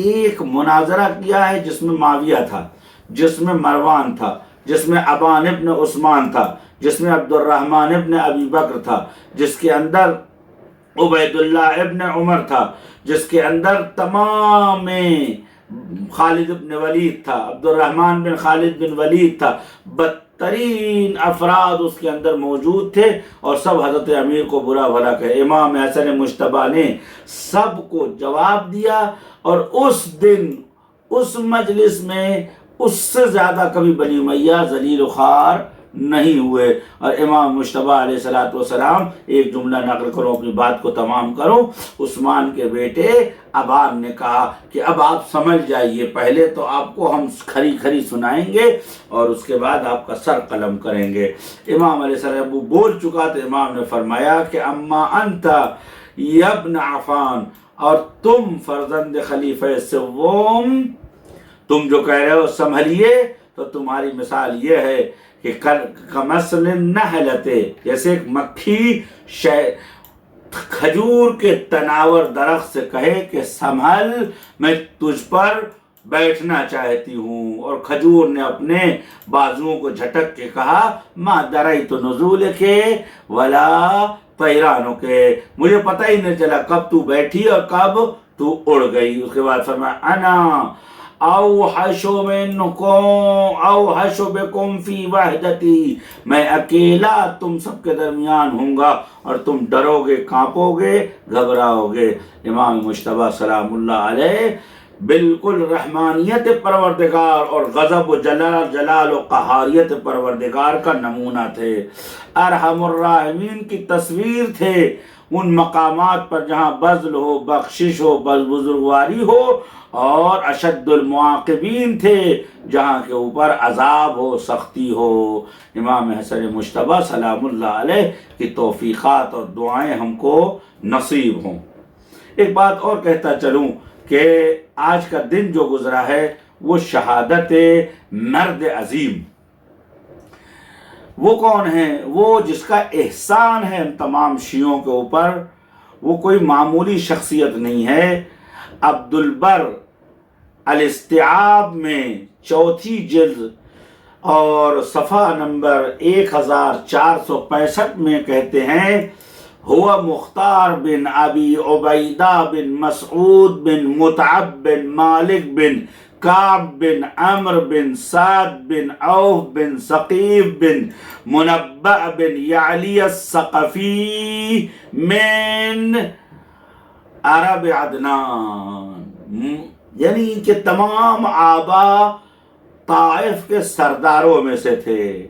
ایک مناظرہ کیا ہے جس میں معاویہ تھا، جس میں مروان تھا، جس میں ابان ابن عثمان تھا، جس میں عبد الرحمن ابن ابی بکر تھا، جس کے اندر عبید اللہ ابن عمر تھا، جس کے اندر تمام خالد بن ولید تھا، عبد الرحمن بن خالد بن ولید تھا، بدترین افراد اس کے اندر موجود تھے، اور سب حضرت امیر کو برا بھلا کہے۔ امام حسن مجتبیٰ نے سب کو جواب دیا، اور اس دن اس مجلس میں اس سے زیادہ کبھی بنی امیہ ذلیل و خوار نہیں ہوئے۔ اور امام مجتبیٰ علیہ السلام، ایک جملہ نقل کرو، اپنی بات کو تمام کرو، عثمان کے بیٹے ابان نے کہا کہ اب آپ سمجھ جائیے، پہلے تو آپ کو ہم کھری کھری سنائیں گے اور اس کے بعد آپ کا سر قلم کریں گے۔ امام علیہ السلام وہ بول چکا تو امام نے فرمایا کہ اما انت یا ابن عفان، اور تم فرزند خلیفہ سوم، تم جو کہہ رہے ہو سنبھلیے، تو تمہاری مثال یہ ہے کہ کمثل النحلۃ، جیسے ایک مکھی کھجور کے تناور درخت سے کہے کہ سنبھل، میں تجھ پر بیٹھنا چاہتی ہوں، اور کھجور نے اپنے بازوؤں کو جھٹک کے کہا ما دریت نزولک ولا طیرانک، مجھے پتہ ہی نہیں چلا کب تو بیٹھی اور کب تو اڑ گئی۔ اس کے بعد فرمایا انا اوحش بکم فی وحدتی، میں اکیلا تم سب کے درمیان ہوں گا اور تم ڈرو گے، کانپو گے، گھبراؤ گے۔ امام مجتبیٰ سلام اللہ علیہ بالکل رحمانیت پروردگار اور غضب و جلال و قہاریت پروردگار کا نمونہ تھے، ارحم الراحمین کی تصویر تھے، ان مقامات پر جہاں بذل ہو، بخشش ہو، بزرگواری ہو، اور اشد المعاقبین تھے جہاں کے اوپر عذاب ہو، سختی ہو۔ امام حسن مجتبیٰ سلام اللہ علیہ کی توفیقات اور دعائیں ہم کو نصیب ہوں۔ ایک بات اور کہتا چلوں کہ آج کا دن جو گزرا ہے وہ شہادت مرد عظیم، وہ کون ہے؟ وہ جس کا احسان ہے ان تمام شیعوں کے اوپر، وہ کوئی معمولی شخصیت نہیں ہے۔ عبد البر الاستیعاب میں 4 جلد اور صفحہ نمبر 1465 میں کہتے ہیں ہوا مختار بن ابی عبیدہ بن مسعود بن متعب بن مالک بن کعب بن عمر بن سعد بن عوف بن ثقیف بن منبع بن یعلی الثقفی من عرب عدنان، یعنی کہ تمام آبا طائف کے سرداروں میں سے تھے۔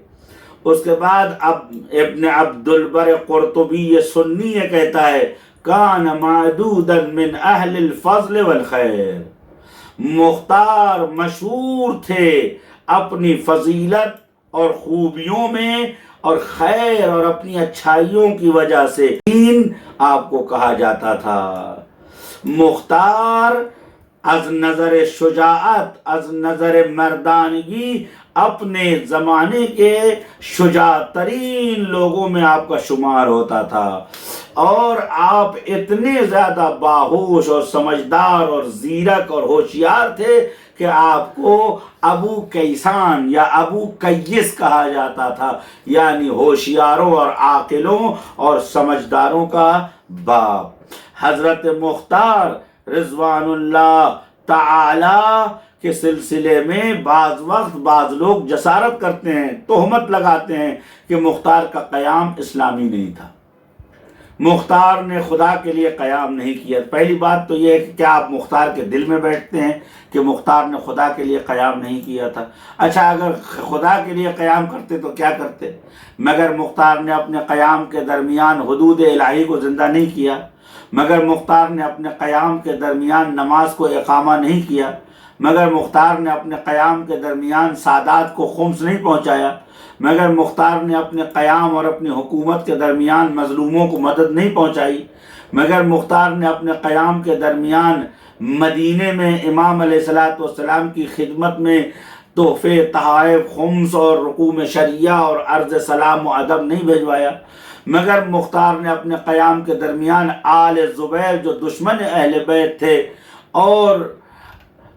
اس کے بعد اب ابن عبد البر قرطبی یہ سنی یہ کہتا ہے کان معدودا من اہل الفضل والخیر، مختار مشہور تھے اپنی فضیلت اور خوبیوں میں اور خیر اور اپنی اچھائیوں کی وجہ سے دین آپ کو کہا جاتا تھا۔ مختار از نظر شجاعت، از نظر مردانگی اپنے زمانے کے شجاع ترین لوگوں میں آپ کا شمار ہوتا تھا، اور آپ اتنے زیادہ باہوش اور سمجھدار اور زیرک اور ہوشیار تھے کہ آپ کو ابو کیسان یا ابو کیس کہا جاتا تھا، یعنی ہوشیاروں اور عاقلوں اور سمجھداروں کا باپ۔ حضرت مختار رضوان اللہ تعالی کے سلسلے میں بعض وقت بعض لوگ جسارت کرتے ہیں، تہمت لگاتے ہیں کہ مختار کا قیام اسلامی نہیں تھا، مختار نے خدا کے لیے قیام نہیں کیا۔ پہلی بات تو یہ ہے کہ کیا آپ مختار کے دل میں بیٹھتے ہیں کہ مختار نے خدا کے لیے قیام نہیں کیا تھا؟ اچھا اگر خدا کے لیے قیام کرتے تو کیا کرتے؟ مگر مختار نے اپنے قیام کے درمیان حدود الہی کو زندہ نہیں کیا، مگر مختار نے اپنے قیام کے درمیان نماز کو اقامہ نہیں کیا، مگر مختار نے اپنے قیام کے درمیان سادات کو خمس نہیں پہنچایا، مگر مختار نے اپنے قیام اور اپنی حکومت کے درمیان مظلوموں کو مدد نہیں پہنچائی، مگر مختار نے اپنے قیام کے درمیان مدینے میں امام علیہ السلام کی خدمت میں تحفے، تحائف، خمس اور رقوم شریعہ اور عرض سلام و ادب نہیں بھیجوایا، مگر مختار نے اپنے قیام کے درمیان آل زبیر جو دشمن اہل بیت تھے اور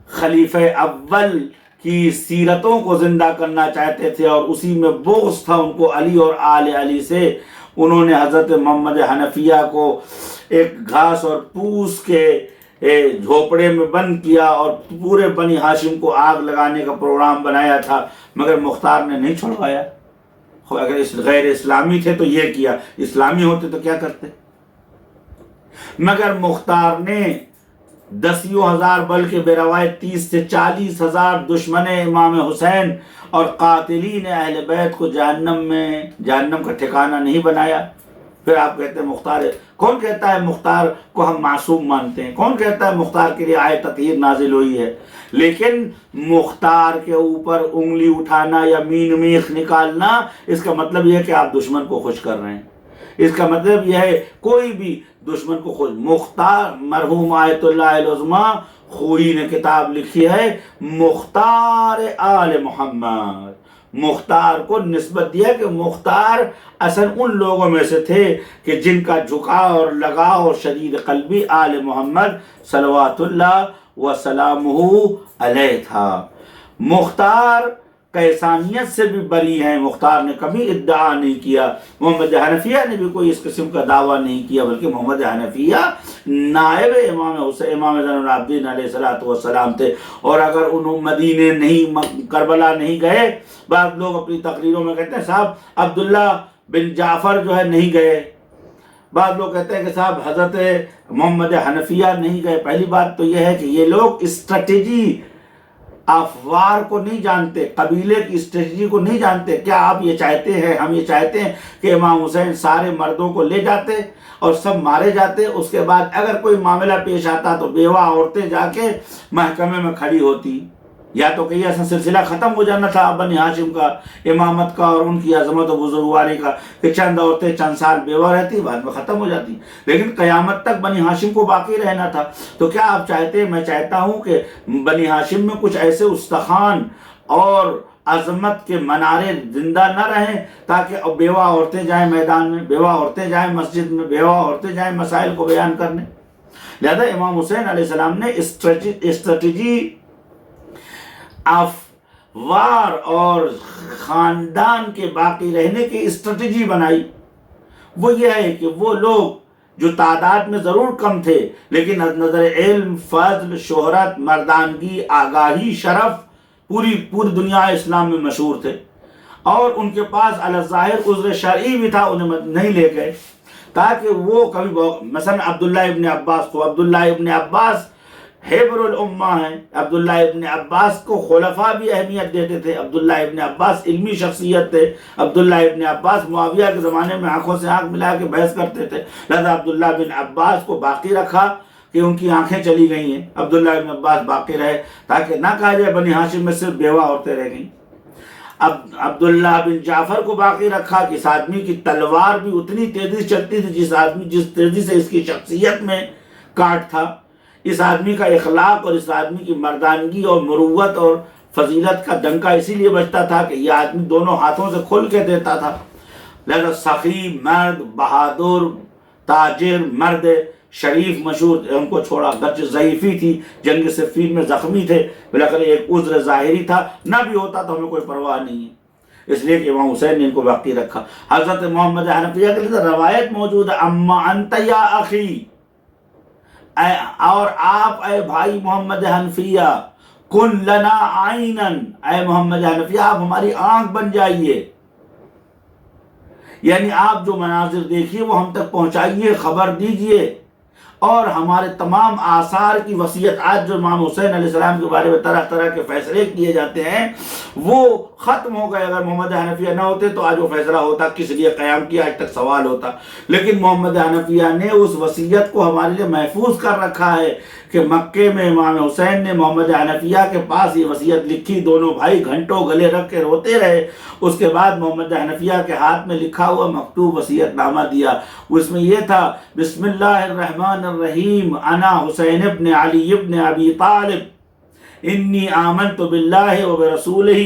خلیفہ اول کی سیرتوں کو زندہ کرنا چاہتے تھے، اور اسی میں بغض تھا ان کو علی اور آل علی سے۔ انہوں نے حضرت محمد حنفیہ کو ایک گھاس اور پوس کے جھوپڑے میں بند کیا اور پورے بنی ہاشم کو آگ لگانے کا پروگرام بنایا تھا، مگر مختار نے نہیں چھڑوایا۔ اگر غیر اسلامی تھے تو یہ کیا، اسلامی ہوتے تو کیا کرتے؟ مگر مختار نے 10,000 بلکہ بے روایت 30 سے 40,000 دشمن امام حسین اور قاتلین اہل بیت کو جہنم کا ٹھکانہ نہیں بنایا۔ پھر آپ کہتے ہیں مختار، کون کہتا ہے مختار کو ہم معصوم مانتے ہیں؟ کون کہتا ہے مختار کے لیے آیت تطہیر نازل ہوئی ہے؟ لیکن مختار کے اوپر انگلی اٹھانا یا مین میخ نکالنا، اس کا مطلب یہ ہے کہ آپ دشمن کو خوش کر رہے ہیں۔ اس کا مطلب یہ ہے کوئی بھی دشمن کو خوش، مختار مرحوم آیت اللہ العظمیٰ خوئی نے کتاب لکھی ہے مختار آل محمد، مختار کو نسبت دیا کہ مختار اصل ان لوگوں میں سے تھے کہ جن کا جھکاؤ اور لگاؤ اور شدید قلبی آل محمد صلوات اللہ وسلامہ علیہ تھا۔ مختار کیسانیت سے بھی بری ہیں، مختار نے کبھی ادعا نہیں کیا، محمد حنفیہ نے بھی کوئی اس قسم کا دعویٰ نہیں کیا، بلکہ محمد حنفیہ نائب امام حسین امام زین العابدین علیہ السلام تھے۔ اور اگر انہوں مدینے نہیں، کربلا نہیں گئے، بعض لوگ اپنی تقریروں میں کہتے ہیں صاحب عبداللہ بن جعفر جو ہے نہیں گئے، بعض لوگ کہتے ہیں کہ صاحب حضرت محمد حنفیہ نہیں گئے۔ پہلی بات تو یہ ہے کہ یہ لوگ اسٹریٹجی افوار کو نہیں جانتے، قبیلے کی اسٹریٹجی کو نہیں جانتے۔ کیا آپ یہ چاہتے ہیں، ہم یہ چاہتے ہیں کہ امام حسین سارے مردوں کو لے جاتے اور سب مارے جاتے، اس کے بعد اگر کوئی معاملہ پیش آتا تو بیوہ عورتیں جا کے محکمے میں کھڑی ہوتی؟ یا تو کہ ایسا سلسلہ ختم ہو جانا تھا بنی ہاشم کا، امامت کا اور ان کی عظمت و بزرگواری کا، کہ چند عورتیں چند سال بیوہ رہتی، بعد میں ختم ہو جاتی، لیکن قیامت تک بنی ہاشم کو باقی رہنا تھا۔ تو کیا آپ چاہتے ہیں، میں چاہتا ہوں کہ بنی ہاشم میں کچھ ایسے استخوان اور عظمت کے منارے زندہ نہ رہیں تاکہ بیوہ عورتیں جائیں میدان میں، بیوہ عورتیں جائیں مسجد میں، بیوہ عورتیں جائیں مسائل کو بیان کرنے۔ لہذا امام حسین علیہ السلام نے اسٹریٹجی افوار اور خاندان کے باقی رہنے کی اسٹریٹجی بنائی۔ وہ یہ ہے کہ وہ لوگ جو تعداد میں ضرور کم تھے لیکن از نظر علم، فضل، شہرت، مردانگی، آگاہی، شرف پوری دنیا اسلام میں مشہور تھے، اور ان کے پاس علی الظاہر عذر شرعی بھی تھا، انہیں نہیں لے گئے تاکہ وہ کبھی مثلا عبداللہ ابن عباس کو، عبداللہ ابن عباس حبر الامہ ہیں، عبداللہ ابن عباس کو خلفاء بھی اہمیت دیتے تھے، عبداللہ ابن عباس علمی شخصیت تھے، عبداللہ ابن عباس معاویہ کے زمانے میں آنکھوں سے آنکھ ملا کے بحث کرتے تھے، لہذا عبداللہ بن عباس کو باقی رکھا کہ ان کی آنکھیں چلی گئی ہیں، عبداللہ ابن عباس باقی رہے تاکہ نہ کہا جائے بنی ہاشم میں صرف بیوہ عورتیں رہ گئیں۔ اب عبداللہ بن جعفر کو باقی رکھا کہ اس آدمی کی تلوار بھی اتنی تیزی چلتی تھی جس تیزی سے اس کی شخصیت میں کاٹ تھا، اس آدمی کا اخلاق اور اس آدمی کی مردانگی اور مروت اور فضیلت کا ڈنکا اسی لیے بجتا تھا کہ یہ آدمی دونوں ہاتھوں سے کھل کے دیتا تھا۔ لہذا سخی مرد، بہادر، تاجر، مرد شریف مشہور ان کو چھوڑا، گرچہ ضعیفی تھی، جنگ صفین میں زخمی تھے، بلاخر ایک عذر ظاہری تھا، نہ بھی ہوتا تو ہمیں کوئی پرواہ نہیں ہے، اس لیے کہ امام حسین نے ان کو باقی رکھا۔ حضرت محمد حنفیہ کے لیے روایت موجود ہے، اما انت یا اخی، اور آپ اے بھائی محمد حنفیہ، کن لنا عینن، اے محمد حنفیہ آپ ہماری آنکھ بن جائیے، یعنی آپ جو مناظر دیکھیے وہ ہم تک پہنچائیے، خبر دیجئے، اور ہمارے تمام آثار کی وصیت، آج جو امام حسین علیہ السلام کے بارے میں طرح طرح کے فیصلے کیے جاتے ہیں وہ ختم ہو گئے۔ اگر محمد حنفیہ نہ ہوتے تو آج وہ فیصلہ ہوتا، کس لیے قیام کیا، آج تک سوال ہوتا، لیکن محمد حنفیہ نے اس وصیت کو ہمارے لیے محفوظ کر رکھا ہے کہ مکے میں امام حسین نے محمد حنفیہ کے پاس یہ وصیت لکھی، دونوں بھائی گھنٹوں گلے رکھ کے روتے رہے، اس کے بعد محمد حنفیہ کے ہاتھ میں لکھا ہوا مکتوب وصیت نامہ دیا، اس میں یہ تھا، بسم اللہ الرحمن الرحیم، انا حسین ابن علی ابن ابی طالب، انی آمنت باللہ و برسولہ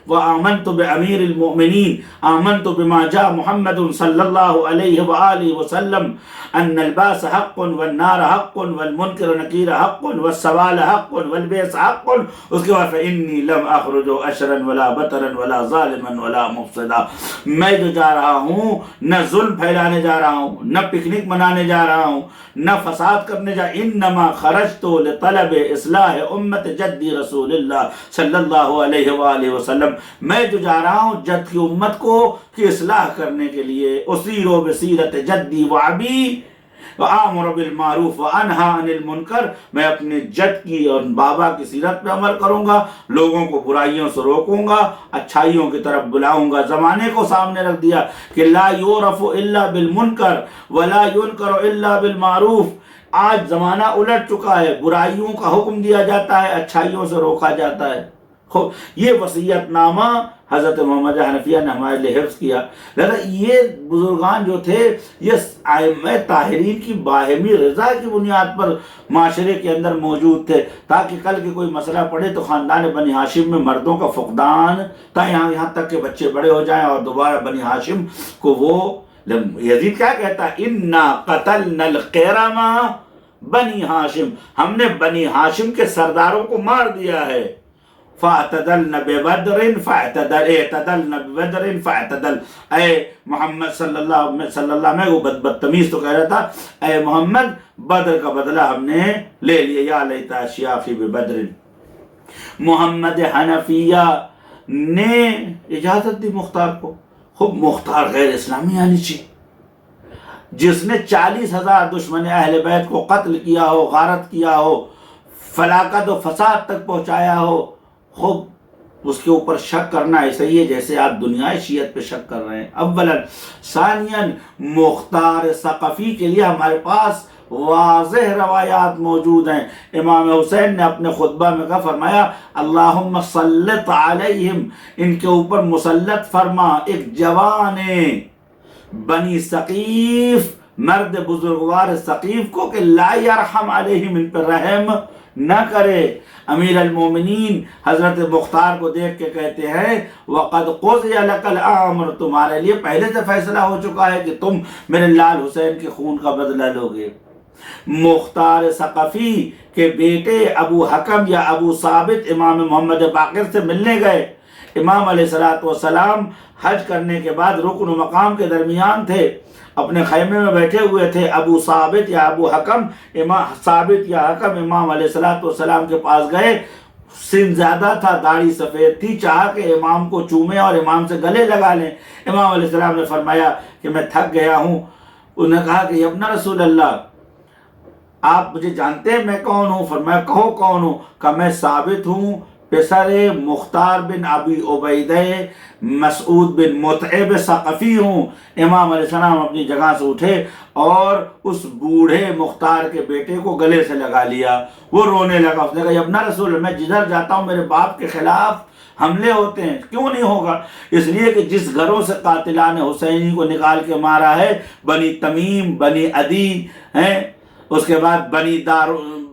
و آمنت بامیر المؤمنین آمنت بما جاء محمد صلی اللہ علیہ وآلہ وسلم ان الباس حق والنار حق والمنکر نکیر حق والسوال حق والبعث حق. اس کے بعد فإنی لم اخرج اشرا ولا بطرا ولا ظالما ولا مفسدا. میں جو جا رہا ہوں نہ ظلم پھیلانے جا رہا ہوں، نہ پکنک منانے جا رہا ہوں، نہ فساد کرنے جا. انما خرجت لطلب اصلاح امت جدی رسول اللہ صلی اللہ علیہ وآلہ وسلم. میں جو جا رہا ہوں جد کی امت کو کی اصلاح کرنے کے لیے. اسیر بسیرت جدی و ابی وآمر بالمعروف وانہا عن المنکر. میں اپنے جد کی اور بابا کی سیرت پہ عمل کروں گا، لوگوں کو برائیوں سے روکوں گا، اچھائیوں کی طرف بلاؤں گا. زمانے کو سامنے رکھ دیا کہ لا یعرف الا بالمنکر ولا ینکر الا بالمعروف. آج زمانہ الٹ چکا ہے، برائیوں کا حکم دیا جاتا ہے، اچھائیوں سے روکا جاتا ہے. یہ وصیت نامہ حضرت محمد حنفیہ نے ہمارے لیے حفظ کیا. لہذا یہ بزرگان جو تھے یہ ائمہ طاہرین کی باہمی رضا کی بنیاد پر معاشرے کے اندر موجود تھے، تاکہ کل کے کوئی مسئلہ پڑے تو خاندان بنی ہاشم میں مردوں کا فقدان تھا، یہاں تک کہ بچے بڑے ہو جائیں اور دوبارہ بنی ہاشم کو وہ. یزید کیا کہتا ہے؟ انا قتلنا القرما بنی ہاشم. ہم نے بنی ہاشم کے سرداروں کو مار دیا ہے. فاعتدلن ببدر اعتدلن ببدر فاعتدل. اے محمد صلی اللہ میں وہ بدتمیز تو کہہ رہا تھا، اے محمد بدر کا بدلہ ہم نے لے لیا. یا لیت اشیافی ببدر. محمد حنفیہ نے اجازت دی مختار کو. خوب مختار غیر اسلامی آنی چاہیے، جس نے 40,000 دشمن اہل بیت کو قتل کیا ہو، غارت کیا ہو، فلاکت و فساد تک پہنچایا ہو. خوب اس کے اوپر شک کرنا ایسا ہی ہے جیسے آپ دنیا شیعت پہ شک کر رہے ہیں. اولا. ثانیاً مختار ثقفی کے لیے ہمارے پاس واضح روایات موجود ہیں. امام حسین نے اپنے خطبہ میں کہا، فرمایا اللہم سلط علیہم، ان کے اوپر مسلط فرما ایک جوان بنی ثقیف، مرد بزرگوار ثقیف کو، کہ لا یرحم علیہم، ان پر رحم نہ کرے. امیر المومنین حضرت مختار کو دیکھ کے کہتے ہیں وَقَدْ قُضِيَ لَكَ الْأَمْرُ، تمہارے لیے پہلے سے فیصلہ ہو چکا ہے کہ تم میرے لال حسین کے خون کا بدلہ لوگے. مختار ثقفی کے بیٹے ابو حکم یا ابو ثابت امام محمد باقر سے ملنے گئے. امام علیہ السلام حج کرنے کے بعد رکن و مقام کے درمیان تھے، اپنے خیمے میں بیٹھے ہوئے تھے. ابو ثابت یا ابو حکم، ثابت یا حکم امام علیہ السلام کے پاس گئے. سن زیادہ تھا، داڑھی سفید تھی، چاہا کہ امام کو چومے اور امام سے گلے لگا لیں. امام علیہ السلام نے فرمایا کہ میں تھک گیا ہوں. انہوں نے کہا کہ ابن رسول اللہ، آپ مجھے جانتے ہیں میں کون ہوں؟ فرمایا کہو کون ہوں؟ کہ میں ثابت ہوں، پسر مختار بن ابی عبیدہ مسعود بن متعب ثقفی ہوں. امام علیہ السلام اپنی جگہ سے اٹھے اور اس بوڑھے مختار کے بیٹے کو گلے سے لگا لیا. وہ رونے لگا. اس نے کہا ابن رسول، میں جدھر جاتا ہوں میرے باپ کے خلاف حملے ہوتے ہیں. کیوں نہیں ہوگا؟ اس لیے کہ جس گھروں سے قاتلان حسینی کو نکال کے مارا ہے، بنی تمیم، بنی عدی ہیں، اس کے بعد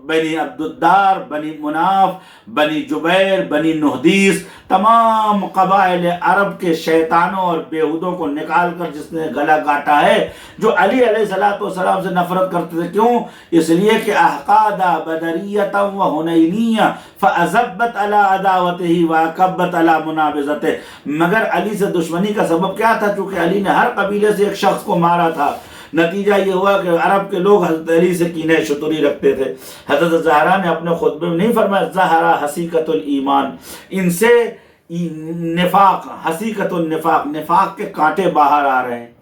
بنی عبدالدار، بنی مناف، بنی جبیر، بنی نحدیس، تمام قبائل عرب کے شیطانوں اور بیہودوں کو نکال کر جس نے گلا کاٹا ہے، جو علی علیہ السلام سے نفرت کرتے تھے. کیوں؟ اس لیے کہ احقاد بدریۃ و حنینیہ فاذبت علی عداوتہ واکبت علی منابذتہ. مگر علی سے دشمنی کا سبب کیا تھا؟ چونکہ علی نے ہر قبیلے سے ایک شخص کو مارا تھا. نتیجہ یہ ہوا کہ عرب کے لوگ حضرت علی سے کینہ شطوری رکھتے تھے. حضرت زہرا نے اپنے خطبے میں نہیں فرمایا زہرا حسیقۃ الایمان، ان سے نفاق، حسیقۃ النفاق، نفاق کے کانٹے باہر آ رہے ہیں.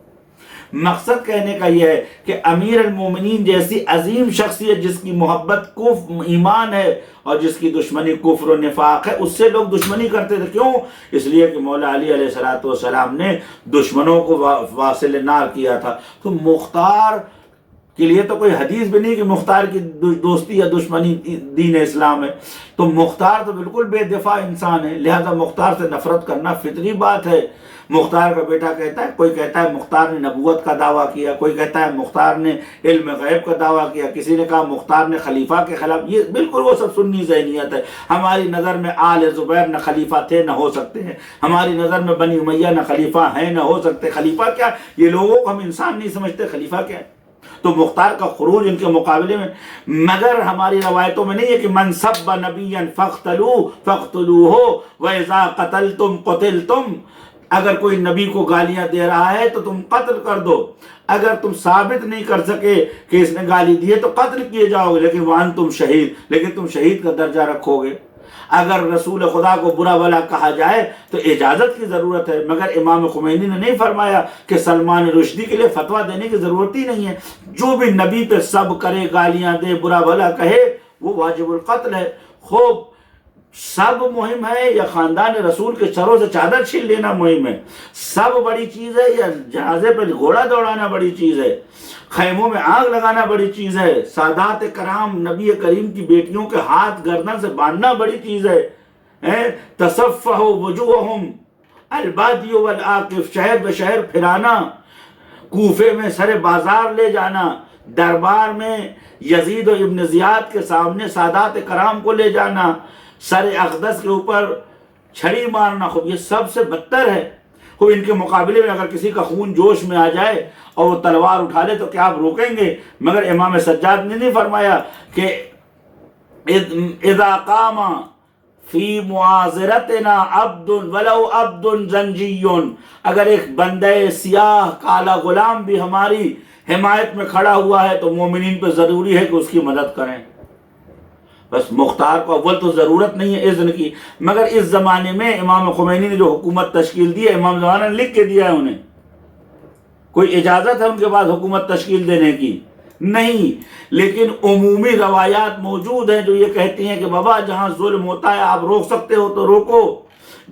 مقصد کہنے کا یہ ہے کہ امیر المومنین جیسی عظیم شخصیت جس کی محبت ایمان ہے اور جس کی دشمنی کفر و نفاق ہے، اس سے لوگ دشمنی کرتے تھے. کیوں؟ اس لیے کہ مولا علی علیہ السلام نے دشمنوں کو واصل نار کیا تھا. تو مختار کے لیے تو کوئی حدیث بھی نہیں کہ مختار کی دوستی یا دشمنی دین اسلام ہے. تو مختار تو بالکل بے دفاع انسان ہے، لہذا مختار سے نفرت کرنا فطری بات ہے. مختار کا بیٹا کہتا ہے، کوئی کہتا ہے مختار نے نبوت کا دعویٰ کیا، کوئی کہتا ہے مختار نے علم غیب کا دعویٰ کیا، کسی نے کہا مختار نے خلیفہ کے خلاف. یہ بالکل وہ سب سنی ذہنیت ہے. ہماری نظر میں آل زبیر نہ خلیفہ تھے نہ ہو سکتے ہیں، ہماری نظر میں بنی امیہ نہ خلیفہ ہیں نہ ہو سکتے. خلیفہ کیا؟ یہ لوگوں کو ہم انسان نہیں سمجھتے، خلیفہ کیا ہے؟ تو مختار کا خروج ان کے مقابلے میں. مگر ہماری روایتوں میں نہیں ہے کہ من سب نبیا فاقتلوہ واذا قتلتم قتلتم. اگر کوئی نبی کو گالیاں دے رہا ہے تو تم قتل کر دو. اگر تم ثابت نہیں کر سکے کہ اس نے گالی دی ہے تو قتل کیے جاؤ گے، لیکن وانتم شہید، لیکن تم شہید کا درجہ رکھو گے. اگر رسول خدا کو برا بھلا کہا جائے تو اجازت کی ضرورت ہے. مگر امام خمینی نے نہیں فرمایا کہ سلمان رشدی کے لیے فتویٰ دینے کی ضرورت ہی نہیں ہے. جو بھی نبی پہ سب کرے، گالیاں دے، برا بھلا کہے، وہ واجب القتل ہے. خوب سب مہم ہے یا خاندان رسول کے سروں سے چادر چھین لینا مہم ہے؟ سب بڑی چیز ہے یا جنازے پہ گھوڑا دوڑانا بڑی چیز ہے؟ خیموں میں آگ لگانا بڑی چیز ہے؟ سادات کرام نبی کریم کی بیٹیوں کے ہاتھ گردن سے باندھنا بڑی چیز ہے؟ تصفح وجوہہم البادی والعاقف، شہر بہ شہر پھرانا، کوفے میں سر بازار لے جانا، دربار میں یزید و ابن زیاد کے سامنے سادات کرام کو لے جانا، سر اقدس کے اوپر چھڑی مارنا، خوب یہ سب سے بدتر ہے. خوب ان کے مقابلے میں اگر کسی کا خون جوش میں آ جائے اور وہ تلوار اٹھا لے تو کیا آپ روکیں گے؟ مگر امام سجاد نے نہیں فرمایا کہ اذا قام فی معاذرتنا عبد ولو عبد زنجی، اگر ایک بندہ سیاہ کالا غلام بھی ہماری حمایت میں کھڑا ہوا ہے تو مومنین پہ ضروری ہے کہ اس کی مدد کریں. بس مختار کو اول تو ضرورت نہیں ہے اذن کی، مگر اس زمانے میں امام خمینی نے جو حکومت تشکیل دی ہے، امام زمانہ نے لکھ کے دیا ہے انہیں. کوئی اجازت ہے ان کے پاس حکومت تشکیل دینے کی؟ نہیں. لیکن عمومی روایات موجود ہیں جو یہ کہتی ہیں کہ بابا جہاں ظلم ہوتا ہے آپ روک سکتے ہو تو روکو،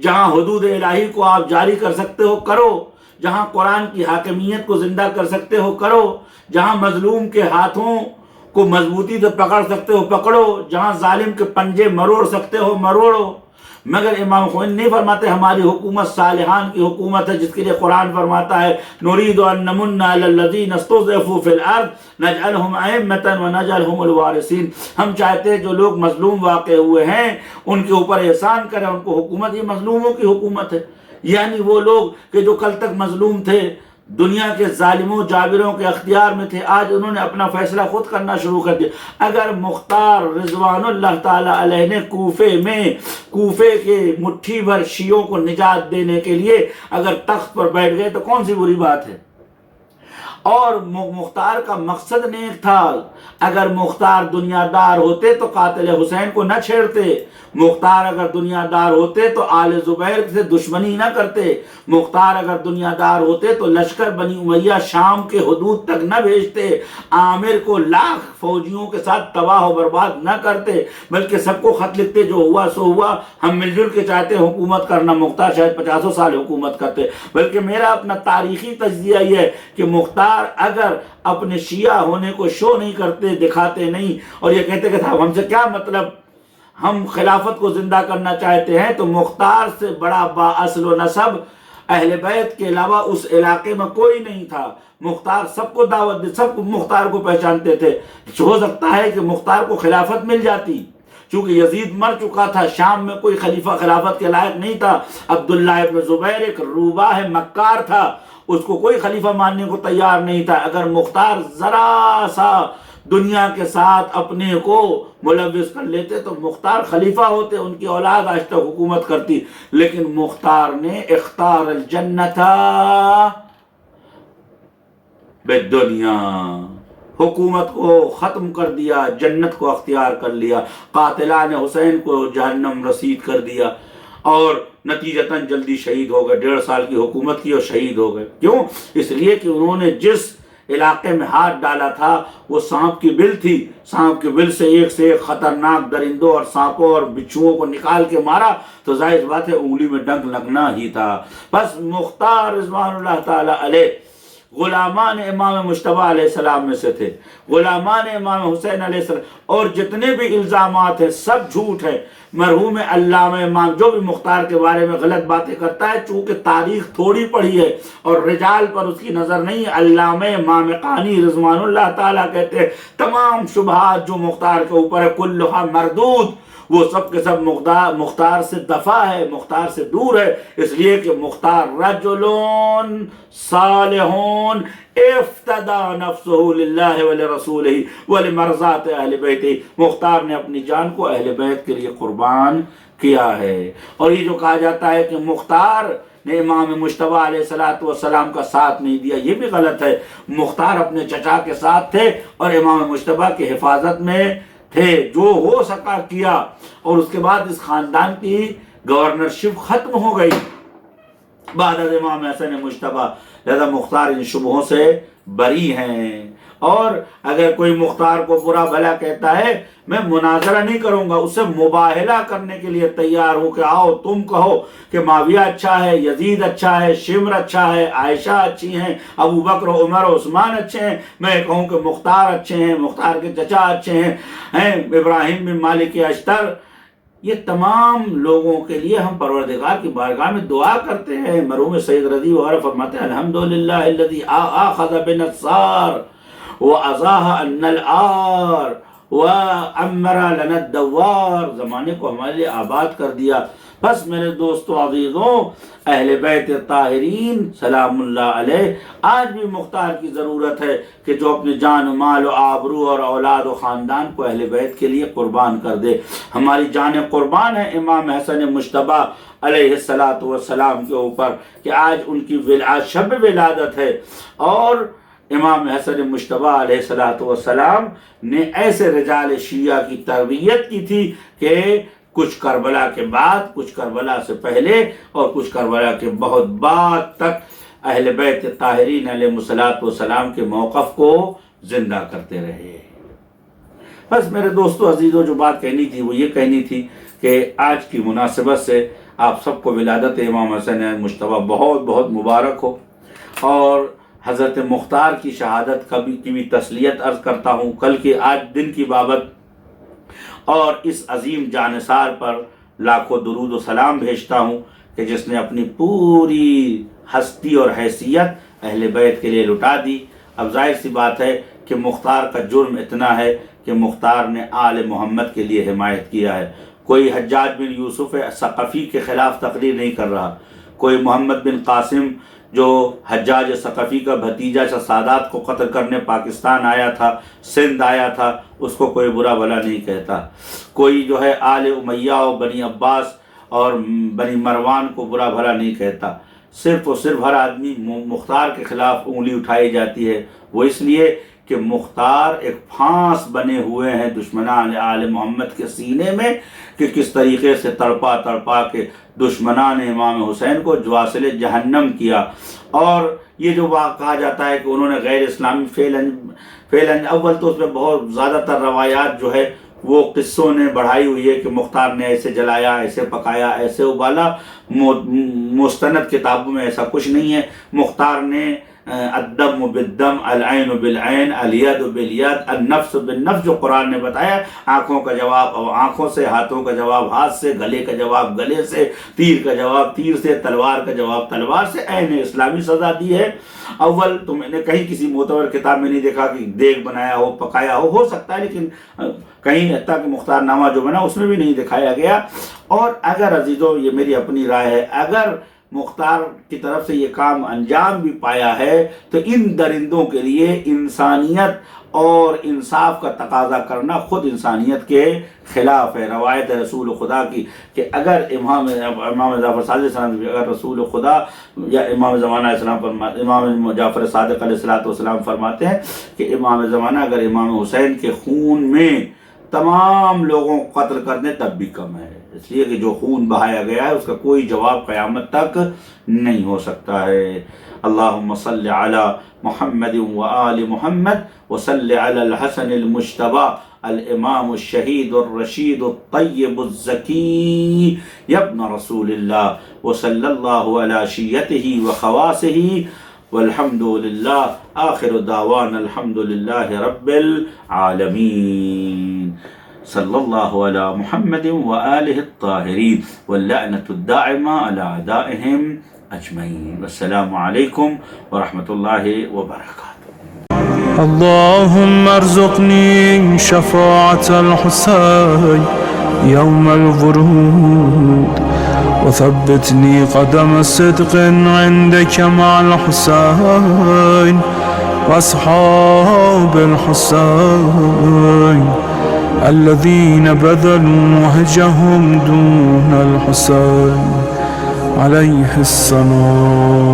جہاں حدود الہی کو آپ جاری کر سکتے ہو کرو، جہاں قرآن کی حاکمیت کو زندہ کر سکتے ہو کرو، جہاں مظلوم کے ہاتھوں کو مضبوطی سے پکڑ سکتے ہو پکڑو، جہاں ظالم کے پنجے مروڑ سکتے ہو مروڑو. مگر امام خمینی نہیں فرماتے ہماری حکومت صالحان کی حکومت ہے، جس کے لیے قرآن فرماتا ہے نرید ان نمن علی الذین استضعفوا فی الارض نجعلہم ائمۃ ونجعلہم الوارثین. ہم چاہتے ہیں جو لوگ مظلوم واقع ہوئے ہیں ان کے اوپر احسان کریں، ان کو حکومت. یہ مظلوموں کی حکومت ہے، یعنی وہ لوگ کہ جو کل تک مظلوم تھے، دنیا کے ظالموں جابروں کے اختیار میں تھے، آج انہوں نے اپنا فیصلہ خود کرنا شروع کر دیا. اگر مختار رضوان اللہ تعالی علیہ نے کوفے کے مٹھی بھر شیعوں کو نجات دینے کے لیے اگر تخت پر بیٹھ گئے تو کون سی بری بات ہے؟ اور مختار کا مقصد نیک تھا. اگر مختار دنیا دار ہوتے تو قاتل حسین کو نہ چھیڑتے. مختار اگر دنیا دار ہوتے تو آل زبیر سے دشمنی نہ کرتے. مختار اگر دنیا دار ہوتے تو لشکر بنی امیہ شام کے حدود تک نہ بھیجتے. عامر کو لاکھ فوجیوں کے ساتھ تباہ و برباد نہ کرتے، بلکہ سب کو خط لکھتے جو ہوا سو ہوا، ہم مل جل کے چاہتے حکومت کرنا. مختار شاید 50 سال حکومت کرتے. بلکہ میرا اپنا تاریخی تجزیہ یہ ہے کہ مختار اگر اپنے شیعہ ہونے کو شو نہیں کرتے، دکھاتے نہیں، اور یہ کہتے کہ صاحب ہم سے کیا مطلب، ہم خلافت کو زندہ کرنا چاہتے ہیں، تو مختار سے بڑا با اصل و نسب اہل بیت کے علاوہ اس علاقے میں کوئی نہیں تھا. مختار سب کو دعوت دے، سب مختار کو پہچانتے تھے. ہو سکتا ہے کہ مختار کو خلافت مل جاتی، چونکہ یزید مر چکا تھا، شام میں کوئی خلیفہ خلافت کے لائق نہیں تھا. عبداللہ ابن زبیر ایک روباہ مکار تھا، اس کو کوئی خلیفہ ماننے کو تیار نہیں تھا. اگر مختار ذرا سا دنیا کے ساتھ اپنے کو ملوث کر لیتے تو مختار خلیفہ ہوتے، ان کی اولاد آج تک حکومت کرتی. لیکن مختار نے اختار الجنت بالدنیا، حکومت کو ختم کر دیا، جنت کو اختیار کر لیا. قاتلان حسین کو جہنم رسید کر دیا اور نتیجتاً جلدی شہید ہو گئے. 1.5 سال کی حکومت کی اور شہید ہو گئے. کیوں؟ اس لیے کہ انہوں نے جس علاقے میں ہاتھ ڈالا تھا وہ سانپ کی بل تھی. سانپ کی بل سے ایک خطرناک درندوں اور سانپوں اور بچھوؤں کو نکال کے مارا تو ظاہر بات ہے انگلی میں ڈنک لگنا ہی تھا. بس مختار رضوان اللہ تعالی علیہ غلامان امام مجتبی علیہ السلام میں سے تھے، غلامان امام حسین علیہ السلام، اور جتنے بھی الزامات ہیں سب جھوٹ ہے۔ مرحوم علامہ امام جو بھی مختار کے بارے میں غلط باتیں کرتا ہے، چونکہ تاریخ تھوڑی پڑھی ہے اور رجال پر اس کی نظر نہیں ہے، علامہ امام قانی رضوان اللہ تعالیٰ کہتے ہیں تمام شبہات جو مختار کے اوپر ہے کلھا مردود، وہ سب کے سب مختار سے دفع ہے، مختار سے دور ہے، اس لیے کہ مختار رجلون صالحون افتدى نفسه للہ ولرسولہ ولمرضات اہل بیتہ، مختار نے اپنی جان کو اہل بیت کے لیے قربان کیا ہے۔ اور یہ جو کہا جاتا ہے کہ مختار نے امام مجتبی علیہ السلام کا ساتھ نہیں دیا، یہ بھی غلط ہے۔ مختار اپنے چچا کے ساتھ تھے اور امام مجتبی کی حفاظت میں تھے، جو ہو سکا کیا، اور اس کے بعد اس خاندان کی گورنرشپ ختم ہو گئی بعد از امام حسن مجتبی، لہذا مختار ان شبہوں سے بری ہیں۔ اور اگر کوئی مختار کو برا بھلا کہتا ہے، میں مناظرہ نہیں کروں گا، اسے مباہلہ کرنے کے لیے تیار ہوں کہ آؤ تم کہو کہ معاویہ اچھا ہے، یزید اچھا ہے، شمر اچھا ہے، عائشہ اچھی ہیں، ابو بکر عمر عثمان اچھے ہیں، میں کہوں کہ مختار اچھے ہیں، مختار کے چچا اچھے ہیں، ابراہیم بن مالک اشتر۔ یہ تمام لوگوں کے لیے ہم پروردگار کی بارگاہ میں دعا کرتے ہیں۔ مرحوم سید رضی وغیرہ فرماتے ہیں الحمدللہ الذی آخذ بنصار وَأَزَاهَ عَنَّا الْعَارِ وَأَمَّرَ لَنَا الدَّوَّارِ، زمانے کو ہمارے لیے آباد کر دیا۔ بس میرے دوستو عزیزوں، اہل بیت طاہرین سلام اللہ علیہ، آج بھی مختار کی ضرورت ہے کہ جو اپنی جان و مال و آبرو اور اولاد و خاندان کو اہل بیت کے لیے قربان کر دے۔ ہماری جانیں قربان ہے امام حسن مجتبی علیہ السلام کے اوپر کہ آج ان کی شب ولادت ہے، اور امام حسن مجتبی علیہ السلام نے ایسے رجال شیعہ کی تربیت کی تھی کہ کچھ کربلا کے بعد، کچھ کربلا سے پہلے اور کچھ کربلا کے بہت بعد تک اہل بیت طاہرین علیہ السلام کے موقف کو زندہ کرتے رہے۔ بس میرے دوستو عزیزو، جو بات کہنی تھی وہ یہ کہنی تھی کہ آج کی مناسبت سے آپ سب کو ولادت امام حسن مجتبی بہت بہت مبارک ہو، اور حضرت مختار کی شہادت کی بھی تسلیت عرض کرتا ہوں کل کے آج دن کی بابت، اور اس عظیم جانثار پر لاکھوں درود و سلام بھیجتا ہوں کہ جس نے اپنی پوری ہستی اور حیثیت اہل بیت کے لیے لٹا دی۔ اب ظاہر سی بات ہے کہ مختار کا جرم اتنا ہے کہ مختار نے آل محمد کے لیے حمایت کیا ہے۔ کوئی حجاج بن یوسف ثقفی کے خلاف تقریر نہیں کر رہا، کوئی محمد بن قاسم جو حجاج ثقفی کا بھتیجا سادات کو قتل کرنے پاکستان آیا تھا، سندھ آیا تھا، اس کو کوئی برا بھلا نہیں کہتا، کوئی جو ہے آل امیہ و بنی عباس اور بنی مروان کو برا بھلا نہیں کہتا۔ صرف اور صرف ہر آدمی مختار کے خلاف انگلی اٹھائی جاتی ہے، وہ اس لیے کہ مختار ایک پھانس بنے ہوئے ہیں دشمنان آل محمد کے سینے میں، کہ کس طریقے سے تڑپا تڑپا کے دشمنان امام حسین کو جواسل جہنم کیا۔ اور یہ جو کہا جاتا ہے کہ انہوں نے غیر اسلامی فعل اول، تو اس میں بہت زیادہ تر روایات جو ہے وہ قصوں نے بڑھائی ہوئی ہے کہ مختار نے ایسے جلایا، ایسے پکایا، ایسے ابالا۔ مستند کتابوں میں ایسا کچھ نہیں ہے۔ مختار نے الدم بالدم، العین بالعین، الید بالید، النفس بالنفس جو قرآن نے بتایا، آنکھوں کا جواب آنکھوں سے، ہاتھوں کا جواب ہاتھ سے، گلے کا جواب گلے سے، تیر کا جواب تیر سے، تلوار کا جواب تلوار سے، عین اسلامی سزا دی ہے۔ اول تو میں نے کہیں کسی معتبر کتاب میں نہیں دیکھا کہ دیگ بنایا ہو، پکایا ہو سکتا ہے، لیکن کہیں حتیٰ کہ مختار نامہ جو بنا اس میں بھی نہیں دکھایا گیا۔ اور اگر عزیزو، یہ میری اپنی رائے ہے، اگر مختار کی طرف سے یہ کام انجام بھی پایا ہے تو ان درندوں کے لیے انسانیت اور انصاف کا تقاضا کرنا خود انسانیت کے خلاف ہے۔ روایت رسول خدا کی کہ اگر امام جعفر صادق علیہ السلام، اگر رسول خدا یا امام زمانہ امام جعفر صادق علیہ السلام فرماتے ہیں کہ امام زمانہ اگر امام حسین کے خون میں تمام لوگوں کو قتل کر دیں تب بھی کم ہے، اس لیے کہ جو خون بہایا گیا ہے اس کا کوئی جواب قیامت تک نہیں ہو سکتا ہے۔ اللہم صلی علی محمد و آل محمد وصلی علی الحسن المجتبی الامام الشہید الرشید الطیب الزکی ابن رسول اللہ وصلی اللہ علی شیعتہ و خواصہ والحمد للہ آخر دعوانا الحمد للہ رب العالمین صلی اللہ علی محمد وآلہ الطاہرین واللعنۃ الدائمہ علی اعدائہم اجمعین. والسلام علیکم ورحمۃ اللہ وبرکاتہ. اللهم ارزقني شفاعة الحسين يوم الورود وثبتني قدم صدق عندك مع الحسين وأصحاب الحسين الذين بذلوا وهجهم دون الحسين عليه السلام.